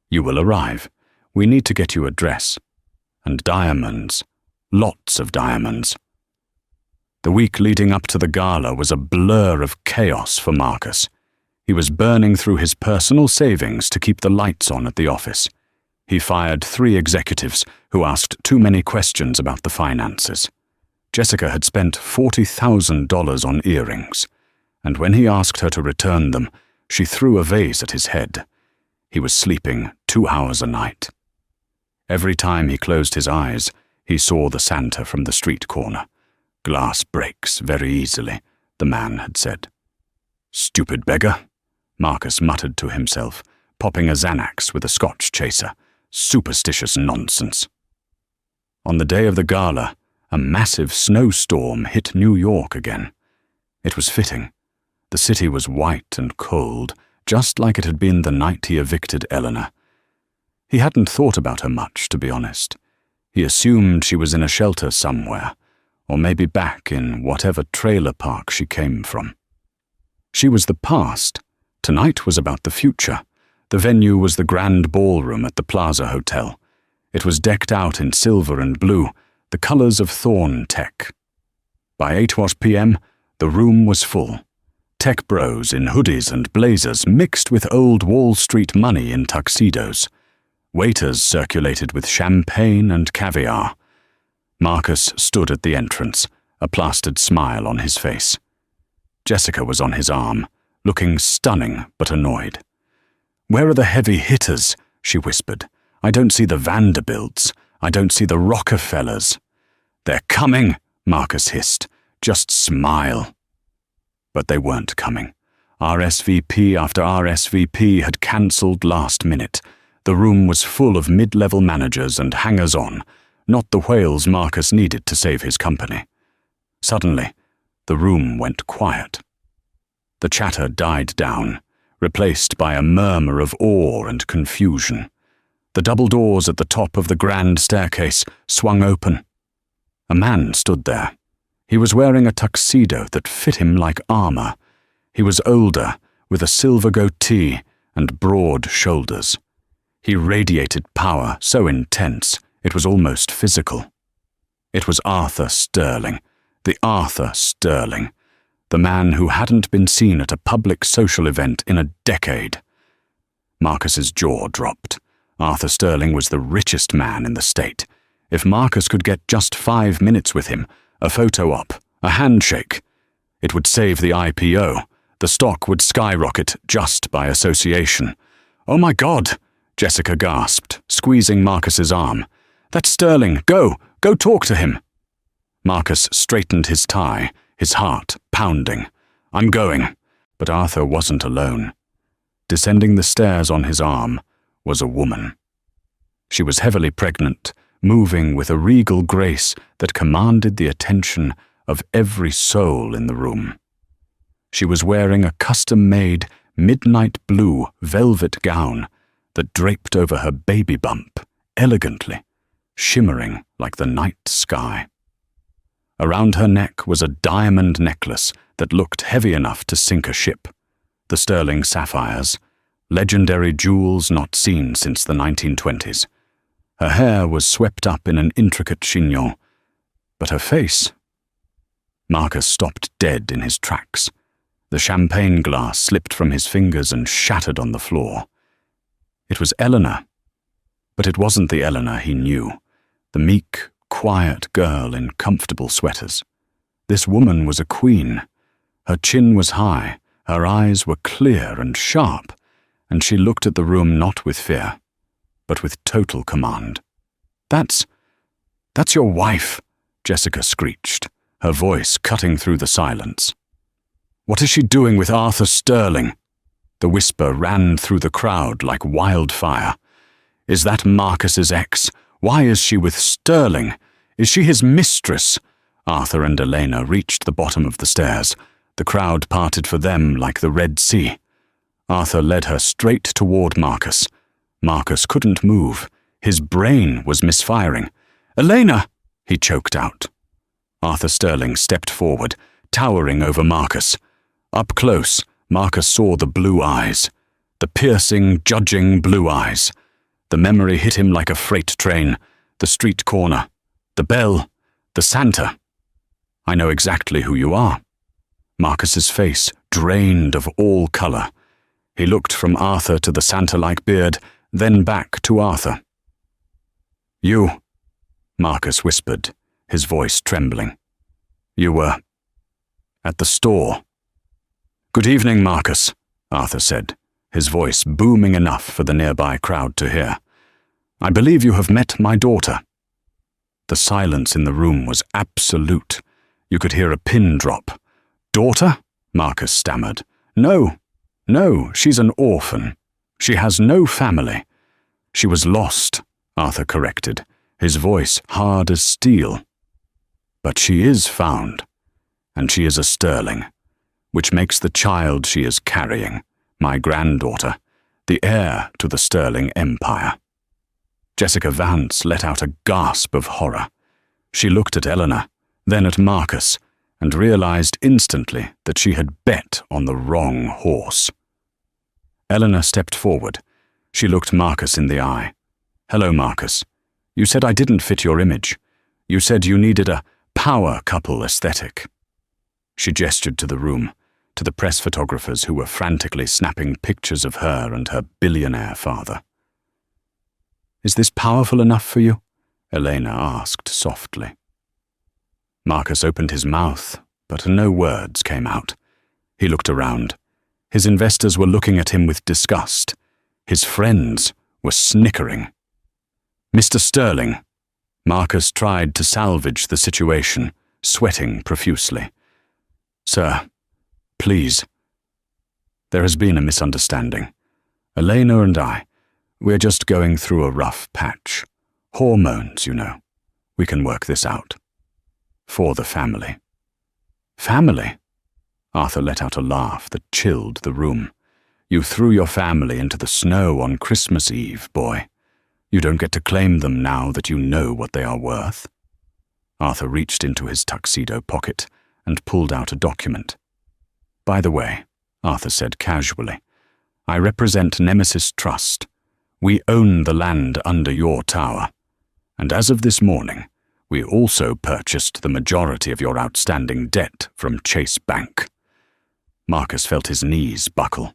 You will arrive. We need to get you a dress. And diamonds. Lots of diamonds. The week leading up to the gala was a blur of chaos for Marcus. He was burning through his personal savings to keep the lights on at the office. He fired 3 executives who asked too many questions about the finances. Jessica had spent $40,000 on earrings, and when he asked her to return them, she threw a vase at his head. He was sleeping 2 hours a night. Every time he closed his eyes, he saw the Santa from the street corner. Glass breaks very easily, the man had said. Stupid beggar, Marcus muttered to himself, popping a Xanax with a Scotch chaser. Superstitious nonsense. On the day of the gala, a massive snowstorm hit New York again. It was fitting. The city was white and cold, just like it had been the night he evicted Eleanor. He hadn't thought about her much, to be honest. He assumed she was in a shelter somewhere, or maybe back in whatever trailer park she came from. She was the past. Tonight was about the future. The venue was the grand ballroom at the Plaza Hotel. It was decked out in silver and blue, the colors of Thorn Tech. By 8 p.m., the room was full. Tech bros in hoodies and blazers mixed with old Wall Street money in tuxedos. Waiters circulated with champagne and caviar. Marcus stood at the entrance, a plastered smile on his face. Jessica was on his arm, looking stunning but annoyed. "Where are the heavy hitters?" she whispered. "I don't see the Vanderbilts. I don't see the Rockefellers." "They're coming," Marcus hissed. "Just smile." But they weren't coming. RSVP after RSVP had cancelled last minute. The room was full of mid-level managers and hangers-on, not the whales Marcus needed to save his company. Suddenly, the room went quiet. The chatter died down, replaced by a murmur of awe and confusion. The double doors at the top of the grand staircase swung open. A man stood there. He was wearing a tuxedo that fit him like armor. He was older, with a silver goatee and broad shoulders. He radiated power so intense it was almost physical. It was Arthur Sterling, the Arthur Sterling, the man who hadn't been seen at a public social event in a decade. Marcus's jaw dropped. Arthur Sterling was the richest man in the state. If Marcus could get just 5 minutes with him, a photo op, a handshake, it would save the IPO. The stock would skyrocket just by association. "Oh my God," Jessica gasped, squeezing Marcus's arm. "That's Sterling. Go talk to him." Marcus straightened his tie, his heart pounding. "I'm going." But Arthur wasn't alone. Descending the stairs on his arm was a woman. She was heavily pregnant, moving with a regal grace that commanded the attention of every soul in the room. She was wearing a custom-made midnight blue velvet gown that draped over her baby bump elegantly, shimmering like the night sky. Around her neck was a diamond necklace that looked heavy enough to sink a ship. The sterling sapphires, legendary jewels not seen since the 1920s. Her hair was swept up in an intricate chignon, but her face... Marcus stopped dead in his tracks. The champagne glass slipped from his fingers and shattered on the floor. It was Eleanor, but it wasn't the Eleanor he knew, the meek, quiet girl in comfortable sweaters. This woman was a queen. Her chin was high, her eyes were clear and sharp, and she looked at the room not with fear, but with total command. That's your wife," Jessica screeched, her voice cutting through the silence. "What is she doing with Arthur Sterling?" The whisper ran through the crowd like wildfire. "Is that Marcus's ex? Why is she with Sterling? Is she his mistress?" Arthur and Elena reached the bottom of the stairs. The crowd parted for them like the Red Sea. Arthur led her straight toward Marcus. Marcus couldn't move. His brain was misfiring. "Elena!" he choked out. Arthur Sterling stepped forward, towering over Marcus. Up close, Marcus saw the blue eyes. The piercing, judging blue eyes. The memory hit him like a freight train. The street corner. The bell. The Santa. I know exactly who you are. Marcus's face drained of all colour. He looked from Arthur to the Santa-like beard, then back to Arthur. You, Marcus whispered, his voice trembling. You were at the store. Good evening, Marcus, Arthur said, his voice booming enough for the nearby crowd to hear. I believe you have met my daughter. The silence in the room was absolute. You could hear a pin drop. Daughter? Marcus stammered. No, she's an orphan. She has no family. She was lost, Arthur corrected, his voice hard as steel. But she is found, and she is a Sterling, which makes the child she is carrying, my granddaughter, the heir to the Sterling Empire. Jessica Vance let out a gasp of horror. She looked at Eleanor, then at Marcus, and realized instantly that she had bet on the wrong horse. Eleanor stepped forward. She looked Marcus in the eye. Hello, Marcus. You said I didn't fit your image. You said you needed a power couple aesthetic. She gestured to the room, to the press photographers who were frantically snapping pictures of her and her billionaire father. Is this powerful enough for you? Elena asked softly. Marcus opened his mouth, but no words came out. He looked around. His investors were looking at him with disgust. His friends were snickering. Mr. Sterling. Marcus tried to salvage the situation, sweating profusely. Sir, please. There has been a misunderstanding. Elena and I, we're just going through a rough patch. Hormones, you know. We can work this out. For the family. Family? Arthur let out a laugh that chilled the room. You threw your family into the snow on Christmas Eve, boy. You don't get to claim them now that you know what they are worth. Arthur reached into his tuxedo pocket and pulled out a document. By the way, Arthur said casually, I represent Nemesis Trust. We own the land under your tower. And as of this morning, we also purchased the majority of your outstanding debt from Chase Bank. Marcus felt his knees buckle.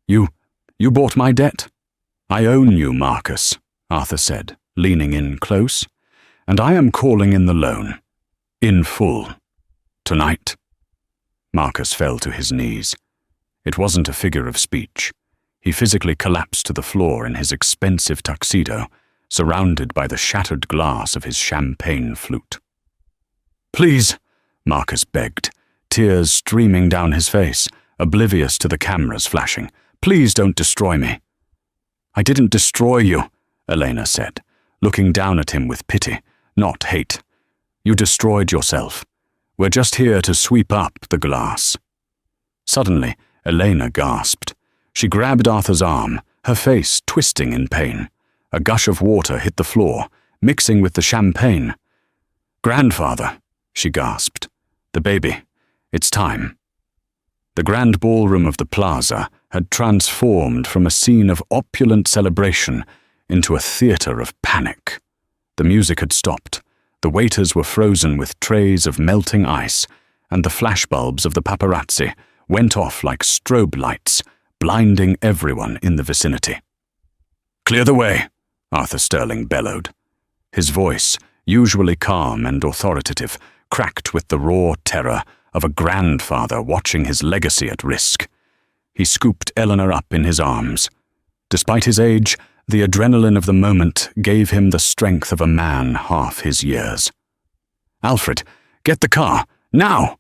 You bought my debt? I own you, Marcus, Arthur said, leaning in close. And I am calling in the loan. In full. Tonight. Marcus fell to his knees. It wasn't a figure of speech. He physically collapsed to the floor in his expensive tuxedo, surrounded by the shattered glass of his champagne flute. Please, Marcus begged, tears streaming down his face, oblivious to the cameras flashing. Please don't destroy me. I didn't destroy you, Elena said, looking down at him with pity, not hate. You destroyed yourself. We're just here to sweep up the glass. Suddenly, Elena gasped. She grabbed Arthur's arm, her face twisting in pain. A gush of water hit the floor, mixing with the champagne. Grandfather, she gasped. The baby. It's time. The grand ballroom of the plaza had transformed from a scene of opulent celebration into a theater of panic. The music had stopped. The waiters were frozen with trays of melting ice, and the flashbulbs of the paparazzi went off like strobe lights, blinding everyone in the vicinity. Clear the way, Arthur Sterling bellowed. His voice, usually calm and authoritative, cracked with the raw terror of a grandfather watching his legacy at risk. He scooped Eleanor up in his arms. Despite his age, the adrenaline of the moment gave him the strength of a man half his years. Alfred, get the car, now!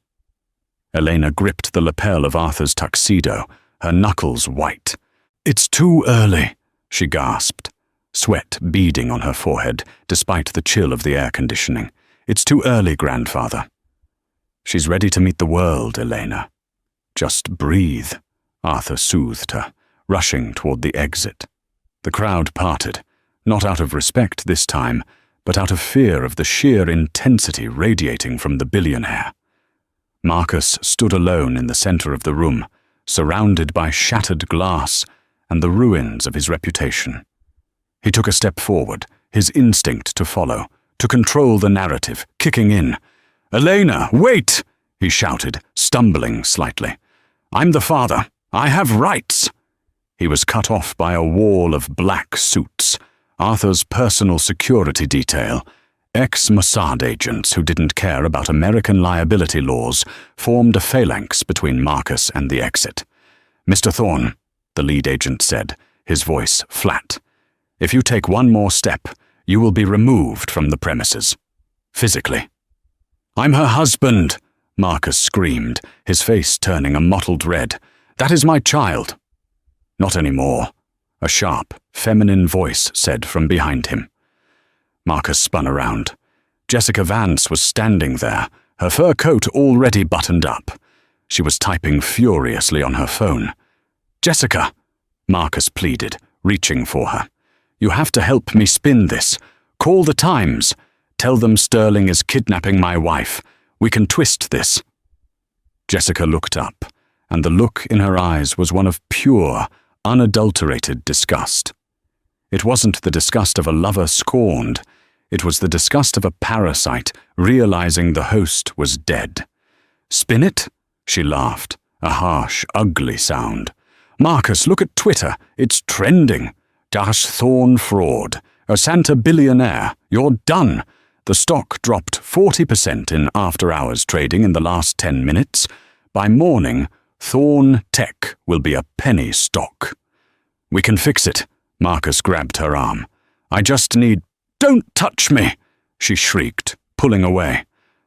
Elena gripped the lapel of Arthur's tuxedo, her knuckles white. It's too early, she gasped, sweat beading on her forehead despite the chill of the air conditioning. It's too early, grandfather. She's ready to meet the world, Elena. Just breathe, Arthur soothed her, rushing toward the exit. The crowd parted, not out of respect this time, but out of fear of the sheer intensity radiating from the billionaire. Marcus stood alone in the center of the room, surrounded by shattered glass and the ruins of his reputation. He took a step forward, his instinct to follow, to control the narrative, kicking in. "Elena, wait!" he shouted, stumbling slightly. "I'm the father. I have rights." He was cut off by a wall of black suits, Arthur's personal security detail. Ex-Mossad agents who didn't care about American liability laws formed a phalanx between Marcus and the exit. "Mr. Thorne," the lead agent said, his voice flat, "if you take one more step, you will be removed from the premises. Physically." "I'm her husband," Marcus screamed, his face turning a mottled red. "That is my child." "Not anymore," a sharp, feminine voice said from behind him. Marcus spun around. Jessica Vance was standing there, her fur coat already buttoned up. She was typing furiously on her phone. "Jessica," Marcus pleaded, reaching for her. "You have to help me spin this. Call the Times. Tell them Sterling is kidnapping my wife. We can twist this." Jessica looked up, and the look in her eyes was one of pure, unadulterated disgust. It wasn't the disgust of a lover scorned. It was the disgust of a parasite realizing the host was dead. "Spin it?" She laughed, a harsh, ugly sound. "Marcus, look at Twitter. It's trending. Dash Thorne fraud. Santa billionaire. You're done." The stock dropped 40% in after-hours trading in the last 10 minutes. By morning, Thorne Tech will be a penny stock. "We can fix it." Marcus grabbed her arm. "I just need—" "Don't touch me!" she shrieked, pulling away.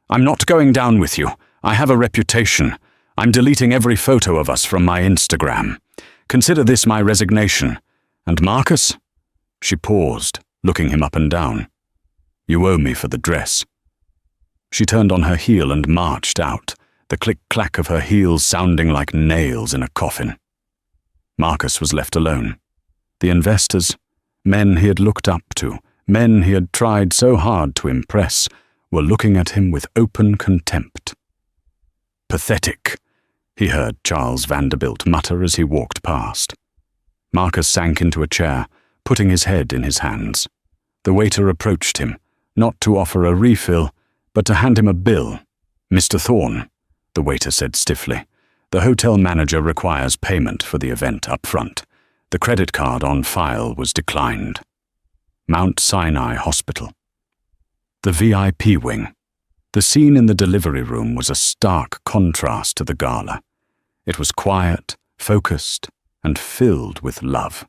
"I'm not going down with you. I have a reputation. I'm deleting every photo of us from my Instagram. Consider this my resignation. And Marcus?" She paused, looking him up and down. "You owe me for the dress." She turned on her heel and marched out, the click-clack of her heels sounding like nails in a coffin. Marcus was left alone. The investors, men he had looked up to, men he had tried so hard to impress, were looking at him with open contempt. "Pathetic," he heard Charles Vanderbilt mutter as he walked past. Marcus sank into a chair, putting his head in his hands. The waiter approached him, not to offer a refill, but to hand him a bill. "Mr. Thorne," the waiter said stiffly, "the hotel manager requires payment for the event up front. The credit card on file was declined." Mount Sinai Hospital. The VIP wing. The scene in the delivery room was a stark contrast to the gala. It was quiet, focused, and filled with love.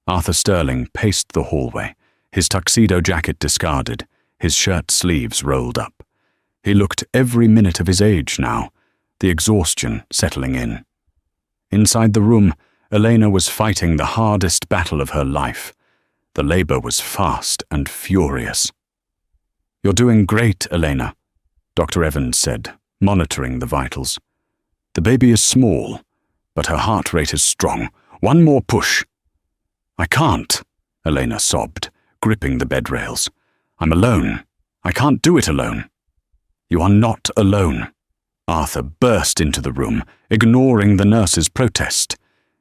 Arthur Sterling paced the hallway, his tuxedo jacket discarded, his shirt sleeves rolled up. He looked every minute of his age now, the exhaustion settling in. Inside the room, Elena was fighting the hardest battle of her life. The labor was fast and furious. "You're doing great, Elena," Dr. Evans said, monitoring the vitals. "The baby is small, but her heart rate is strong. One more push." "I can't," Elena sobbed, gripping the bed rails. "I'm alone. I can't do it alone." "You are not alone." Arthur burst into the room, ignoring the nurse's protest.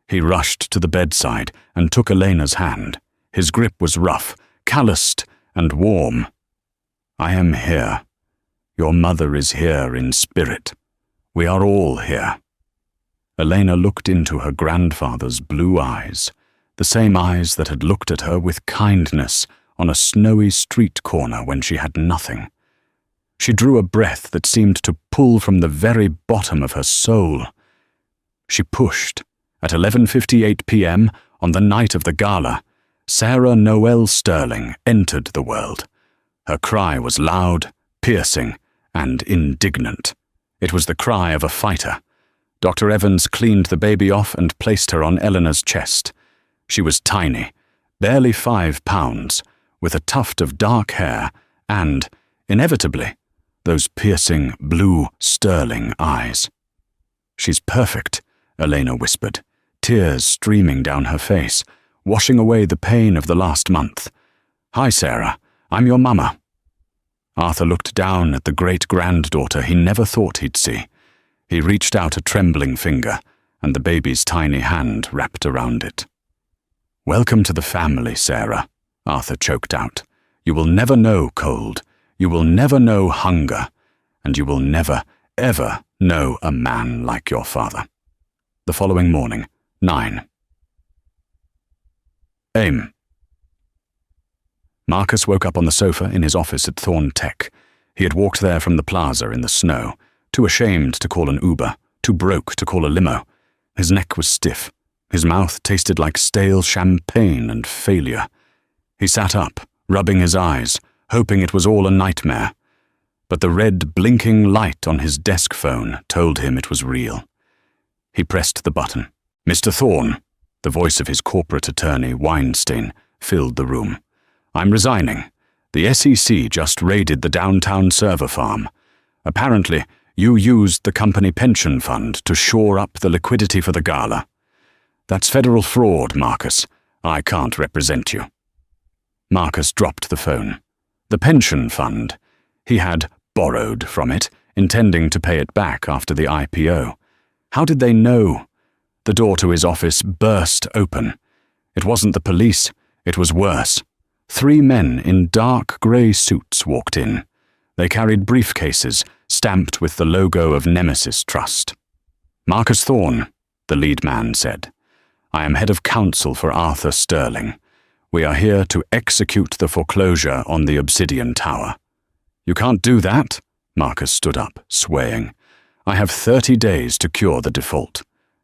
He rushed to the bedside and took Elena's hand. His grip was rough, calloused, and warm. "I am here. Your mother is here in spirit. We are all here." Elena looked into her grandfather's blue eyes, the same eyes that had looked at her with kindness on a snowy street corner when she had nothing. She drew a breath that seemed to pull from the very bottom of her soul. She pushed. At 11:58 p.m., on the night of the gala, Sarah Noel Sterling entered the world. Her cry was loud, piercing, and indignant. It was the cry of a fighter. Dr. Evans cleaned the baby off and placed her on Eleanor's chest. She was tiny, barely 5 pounds, with a tuft of dark hair and, inevitably, those piercing blue Sterling eyes. "She's perfect," Elena whispered, tears streaming down her face, washing away the pain of the last month. "Hi, Sarah. I'm your mama." Arthur looked down at the great-granddaughter he never thought he'd see. He reached out a trembling finger, and the baby's tiny hand wrapped around it. "Welcome to the family, Sarah," Arthur choked out. "You will never know cold, you will never know hunger, and you will never, ever know a man like your father." The following morning, 9. Aim. Marcus woke up on the sofa in his office at Thorn Tech. He had walked there from the plaza in the snow, too ashamed to call an Uber, too broke to call a limo. His neck was stiff. His mouth tasted like stale champagne and failure. He sat up, rubbing his eyes, hoping it was all a nightmare. But the red blinking light on his desk phone told him it was real. He pressed the button. "Mr. Thorne," the voice of his corporate attorney, Weinstein, filled the room. "I'm resigning. The SEC just raided the downtown server farm. Apparently, you used the company pension fund to shore up the liquidity for the gala. That's federal fraud, Marcus. I can't represent you." Marcus dropped the phone. The pension fund. He had borrowed from it, intending to pay it back after the IPO. How did they know? The door to his office burst open. It wasn't the police, it was worse. 3 men in dark grey suits walked in. They carried briefcases stamped with the logo of Nemesis Trust. "Marcus Thorne," the lead man said. "I am head of counsel for Arthur Sterling. We are here to execute the foreclosure on the Obsidian Tower." "You can't do that." Marcus stood up, swaying. "I have 30 days to cure the default."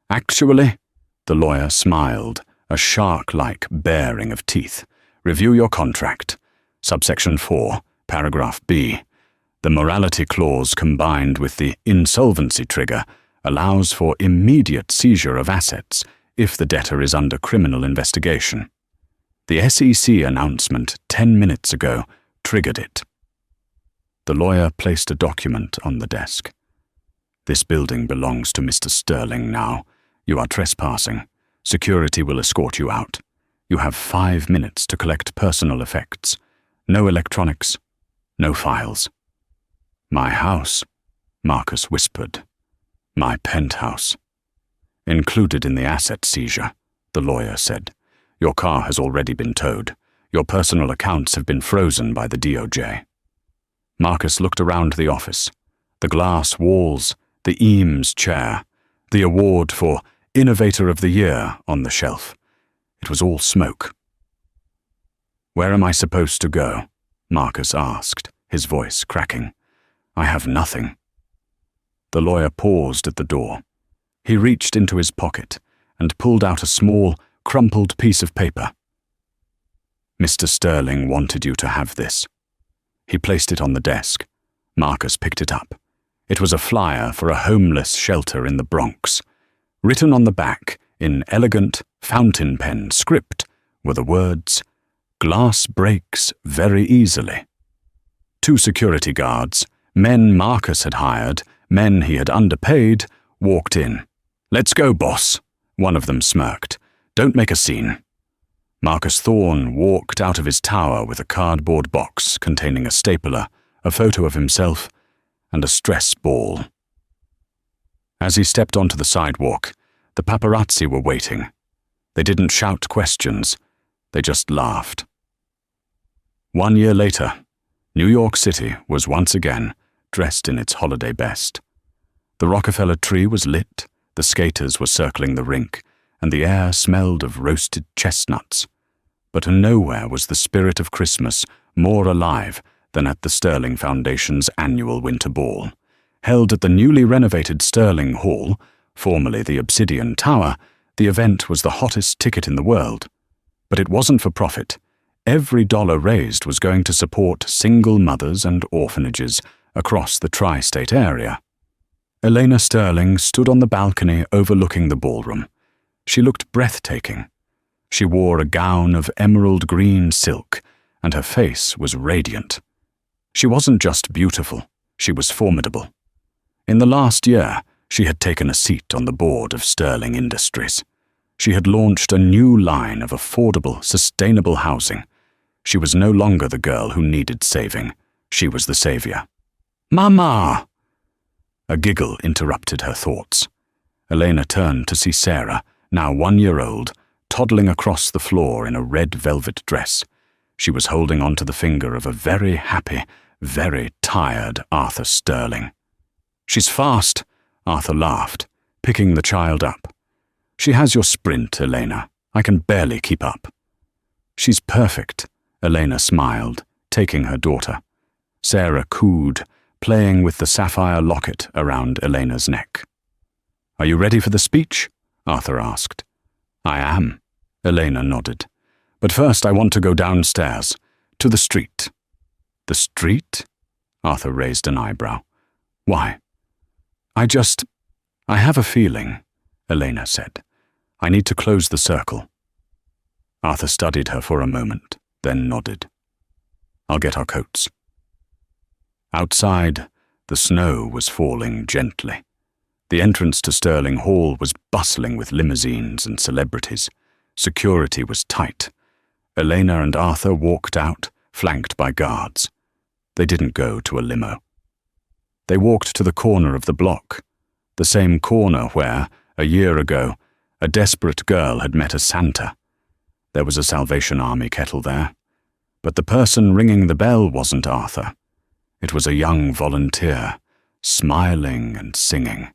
"Actually," the lawyer smiled, a shark-like baring of teeth. "Review your contract. Subsection 4, paragraph B. The morality clause combined with the insolvency trigger allows for immediate seizure of assets if the debtor is under criminal investigation. The SEC announcement 10 minutes ago triggered it." The lawyer placed a document on the desk. "This building belongs to Mr. Sterling now. You are trespassing. Security will escort you out. You have 5 minutes to collect personal effects. No electronics, no files." "My house," Marcus whispered. "My penthouse." "Included in the asset seizure," the lawyer said. "Your car has already been towed. Your personal accounts have been frozen by the DOJ." Marcus looked around the office. The glass walls, the Eames chair, the award for Innovator of the Year on the shelf. It was all smoke. "Where am I supposed to go?" Marcus asked, his voice cracking. "I have nothing." The lawyer paused at the door. He reached into his pocket and pulled out a small, crumpled piece of paper. "Mr. Sterling wanted you to have this." He placed it on the desk. Marcus picked it up. It was a flyer for a homeless shelter in the Bronx. Written on the back, in elegant, fountain pen script, were the words, "Glass breaks very easily." 2 security guards, men Marcus had hired, men he had underpaid, walked in. "Let's go, boss," one of them smirked. "Don't make a scene." Marcus Thorne walked out of his tower with a cardboard box containing a stapler, a photo of himself, and a stress ball. As he stepped onto the sidewalk, the paparazzi were waiting. They didn't shout questions, they just laughed. 1 year later, New York City was once again dressed in its holiday best. The Rockefeller tree was lit, the skaters were circling the rink, and the air smelled of roasted chestnuts. But nowhere was the spirit of Christmas more alive than at the Sterling Foundation's annual winter ball. Held at the newly renovated Sterling Hall, formerly the Obsidian Tower, the event was the hottest ticket in the world. But it wasn't for profit. Every dollar raised was going to support single mothers and orphanages across the tri-state area. Elena Sterling stood on the balcony overlooking the ballroom. She looked breathtaking. She wore a gown of emerald green silk, and her face was radiant. She wasn't just beautiful, she was formidable. In the last year, she had taken a seat on the board of Sterling Industries. She had launched a new line of affordable, sustainable housing. She was no longer the girl who needed saving. She was the savior. "Mama!" A giggle interrupted her thoughts. Elena turned to see Sarah, now 1 year old, toddling across the floor in a red velvet dress. She was holding onto the finger of a very happy, very tired Arthur Sterling. "She's fast," Arthur laughed, picking the child up. "She has your sprint, Elena. I can barely keep up." "She's perfect," Elena smiled, taking her daughter. Sarah cooed, playing with the sapphire locket around Elena's neck. "Are you ready for the speech?" Arthur asked. "I am," Elena nodded. "But first I want to go downstairs, to the street." "The street?" Arthur raised an eyebrow. "Why?" I have a feeling," Elena said. "I need to close the circle." Arthur studied her for a moment, then nodded. "I'll get our coats." Outside, the snow was falling gently. The entrance to Sterling Hall was bustling with limousines and celebrities. Security was tight. Elena and Arthur walked out, flanked by guards. They didn't go to a limo. They walked to the corner of the block, the same corner where, a year ago, a desperate girl had met a Santa. There was a Salvation Army kettle there. But the person ringing the bell wasn't Arthur. It was a young volunteer, smiling and singing.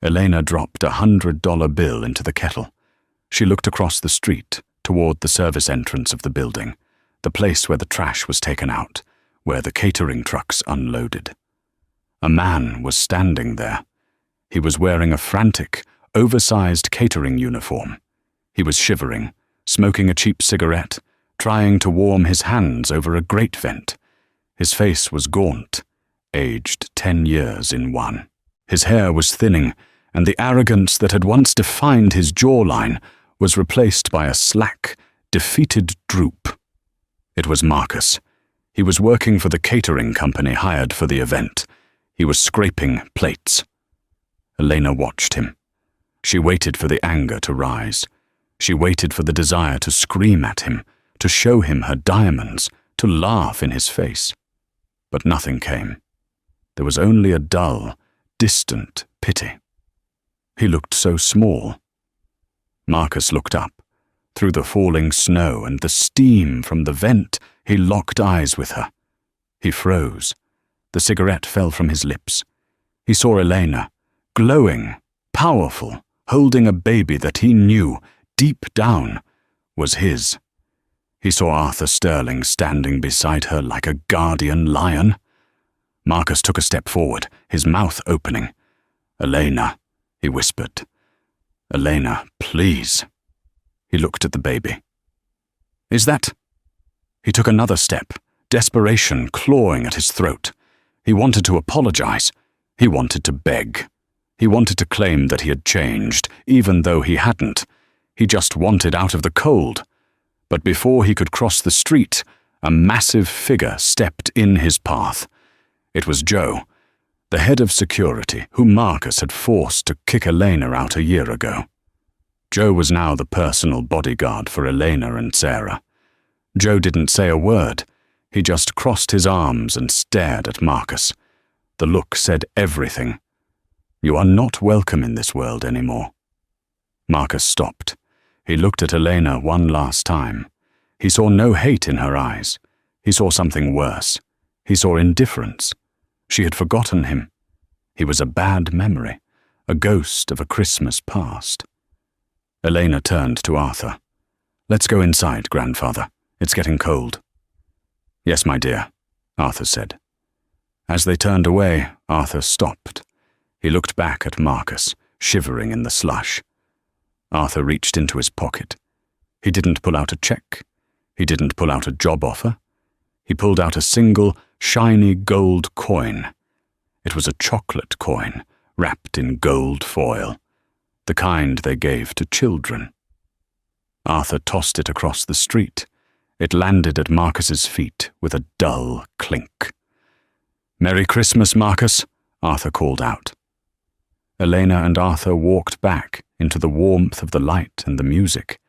Elena dropped a $100 bill into the kettle. She looked across the street, toward the service entrance of the building, the place where the trash was taken out, where the catering trucks unloaded. A man was standing there. He was wearing a frantic, oversized catering uniform. He was shivering, smoking a cheap cigarette, trying to warm his hands over a grate vent. His face was gaunt, aged 10 years in one. His hair was thinning, and the arrogance that had once defined his jawline was replaced by a slack, defeated droop. It was Marcus. He was working for the catering company hired for the event. He was scraping plates. Elena watched him. She waited for the anger to rise. She waited for the desire to scream at him, to show him her diamonds, to laugh in his face. But nothing came. There was only a dull, distant pity. He looked so small. Marcus looked up. Through the falling snow and the steam from the vent, he locked eyes with her. He froze. The cigarette fell from his lips. He saw Elena, glowing, powerful, holding a baby that he knew, deep down, was his. He saw Arthur Sterling standing beside her like a guardian lion. Marcus took a step forward, his mouth opening. "Elena," he whispered. "Elena, please." He looked at the baby. "Is that—" He took another step, desperation clawing at his throat. He wanted to apologize. He wanted to beg. He wanted to claim that he had changed, even though he hadn't. He just wanted out of the cold. But before he could cross the street, a massive figure stepped in his path. It was Joe, the head of security, whom Marcus had forced to kick Elena out a year ago. Joe was now the personal bodyguard for Elena and Sarah. Joe didn't say a word. He just crossed his arms and stared at Marcus. The look said everything. "You are not welcome in this world anymore." Marcus stopped. He looked at Elena one last time. He saw no hate in her eyes. He saw something worse. He saw indifference. She had forgotten him. He was a bad memory, a ghost of a Christmas past. Elena turned to Arthur. "Let's go inside, grandfather. It's getting cold." "Yes, my dear," Arthur said. As they turned away, Arthur stopped. He looked back at Marcus, shivering in the slush. Arthur reached into his pocket. He didn't pull out a check. He didn't pull out a job offer. He pulled out a single, shiny gold coin. It was a chocolate coin, wrapped in gold foil, the kind they gave to children. Arthur tossed it across the street. It landed at Marcus's feet with a dull clink. "Merry Christmas, Marcus," Arthur called out. Elena and Arthur walked back into the warmth of the light and the music.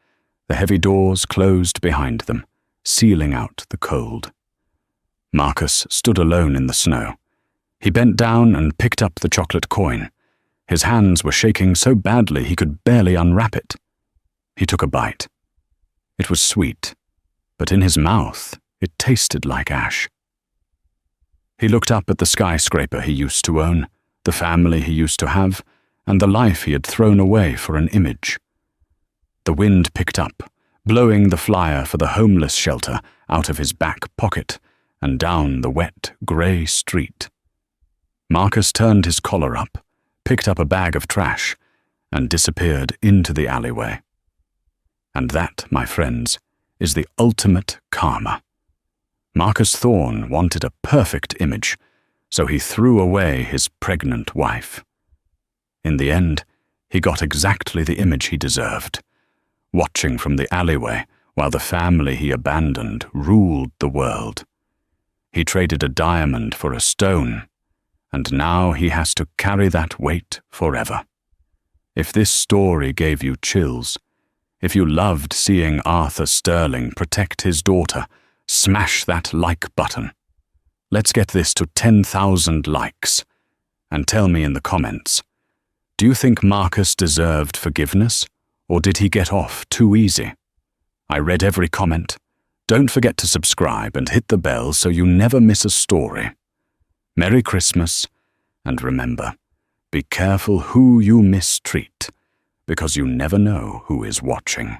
The heavy doors closed behind them, sealing out the cold. Marcus stood alone in the snow. He bent down and picked up the chocolate coin. His hands were shaking so badly he could barely unwrap it. He took a bite. It was sweet, but in his mouth it tasted like ash. He looked up at the skyscraper he used to own, the family he used to have, and the life he had thrown away for an image. The wind picked up, blowing the flyer for the homeless shelter out of his back pocket and down the wet, grey street. Marcus turned his collar up, picked up a bag of trash, and disappeared into the alleyway. And that, my friends, is the ultimate karma. Marcus Thorne wanted a perfect image, so he threw away his pregnant wife. In the end, he got exactly the image he deserved, watching from the alleyway while the family he abandoned ruled the world. He traded a diamond for a stone, and now he has to carry that weight forever. If this story gave you chills, if you loved seeing Arthur Sterling protect his daughter, smash that like button. Let's get this to 10,000 likes. And tell me in the comments, do you think Marcus deserved forgiveness, or did he get off too easy? I read every comment. Don't forget to subscribe and hit the bell so you never miss a story. Merry Christmas, and remember, be careful who you mistreat, because you never know who is watching.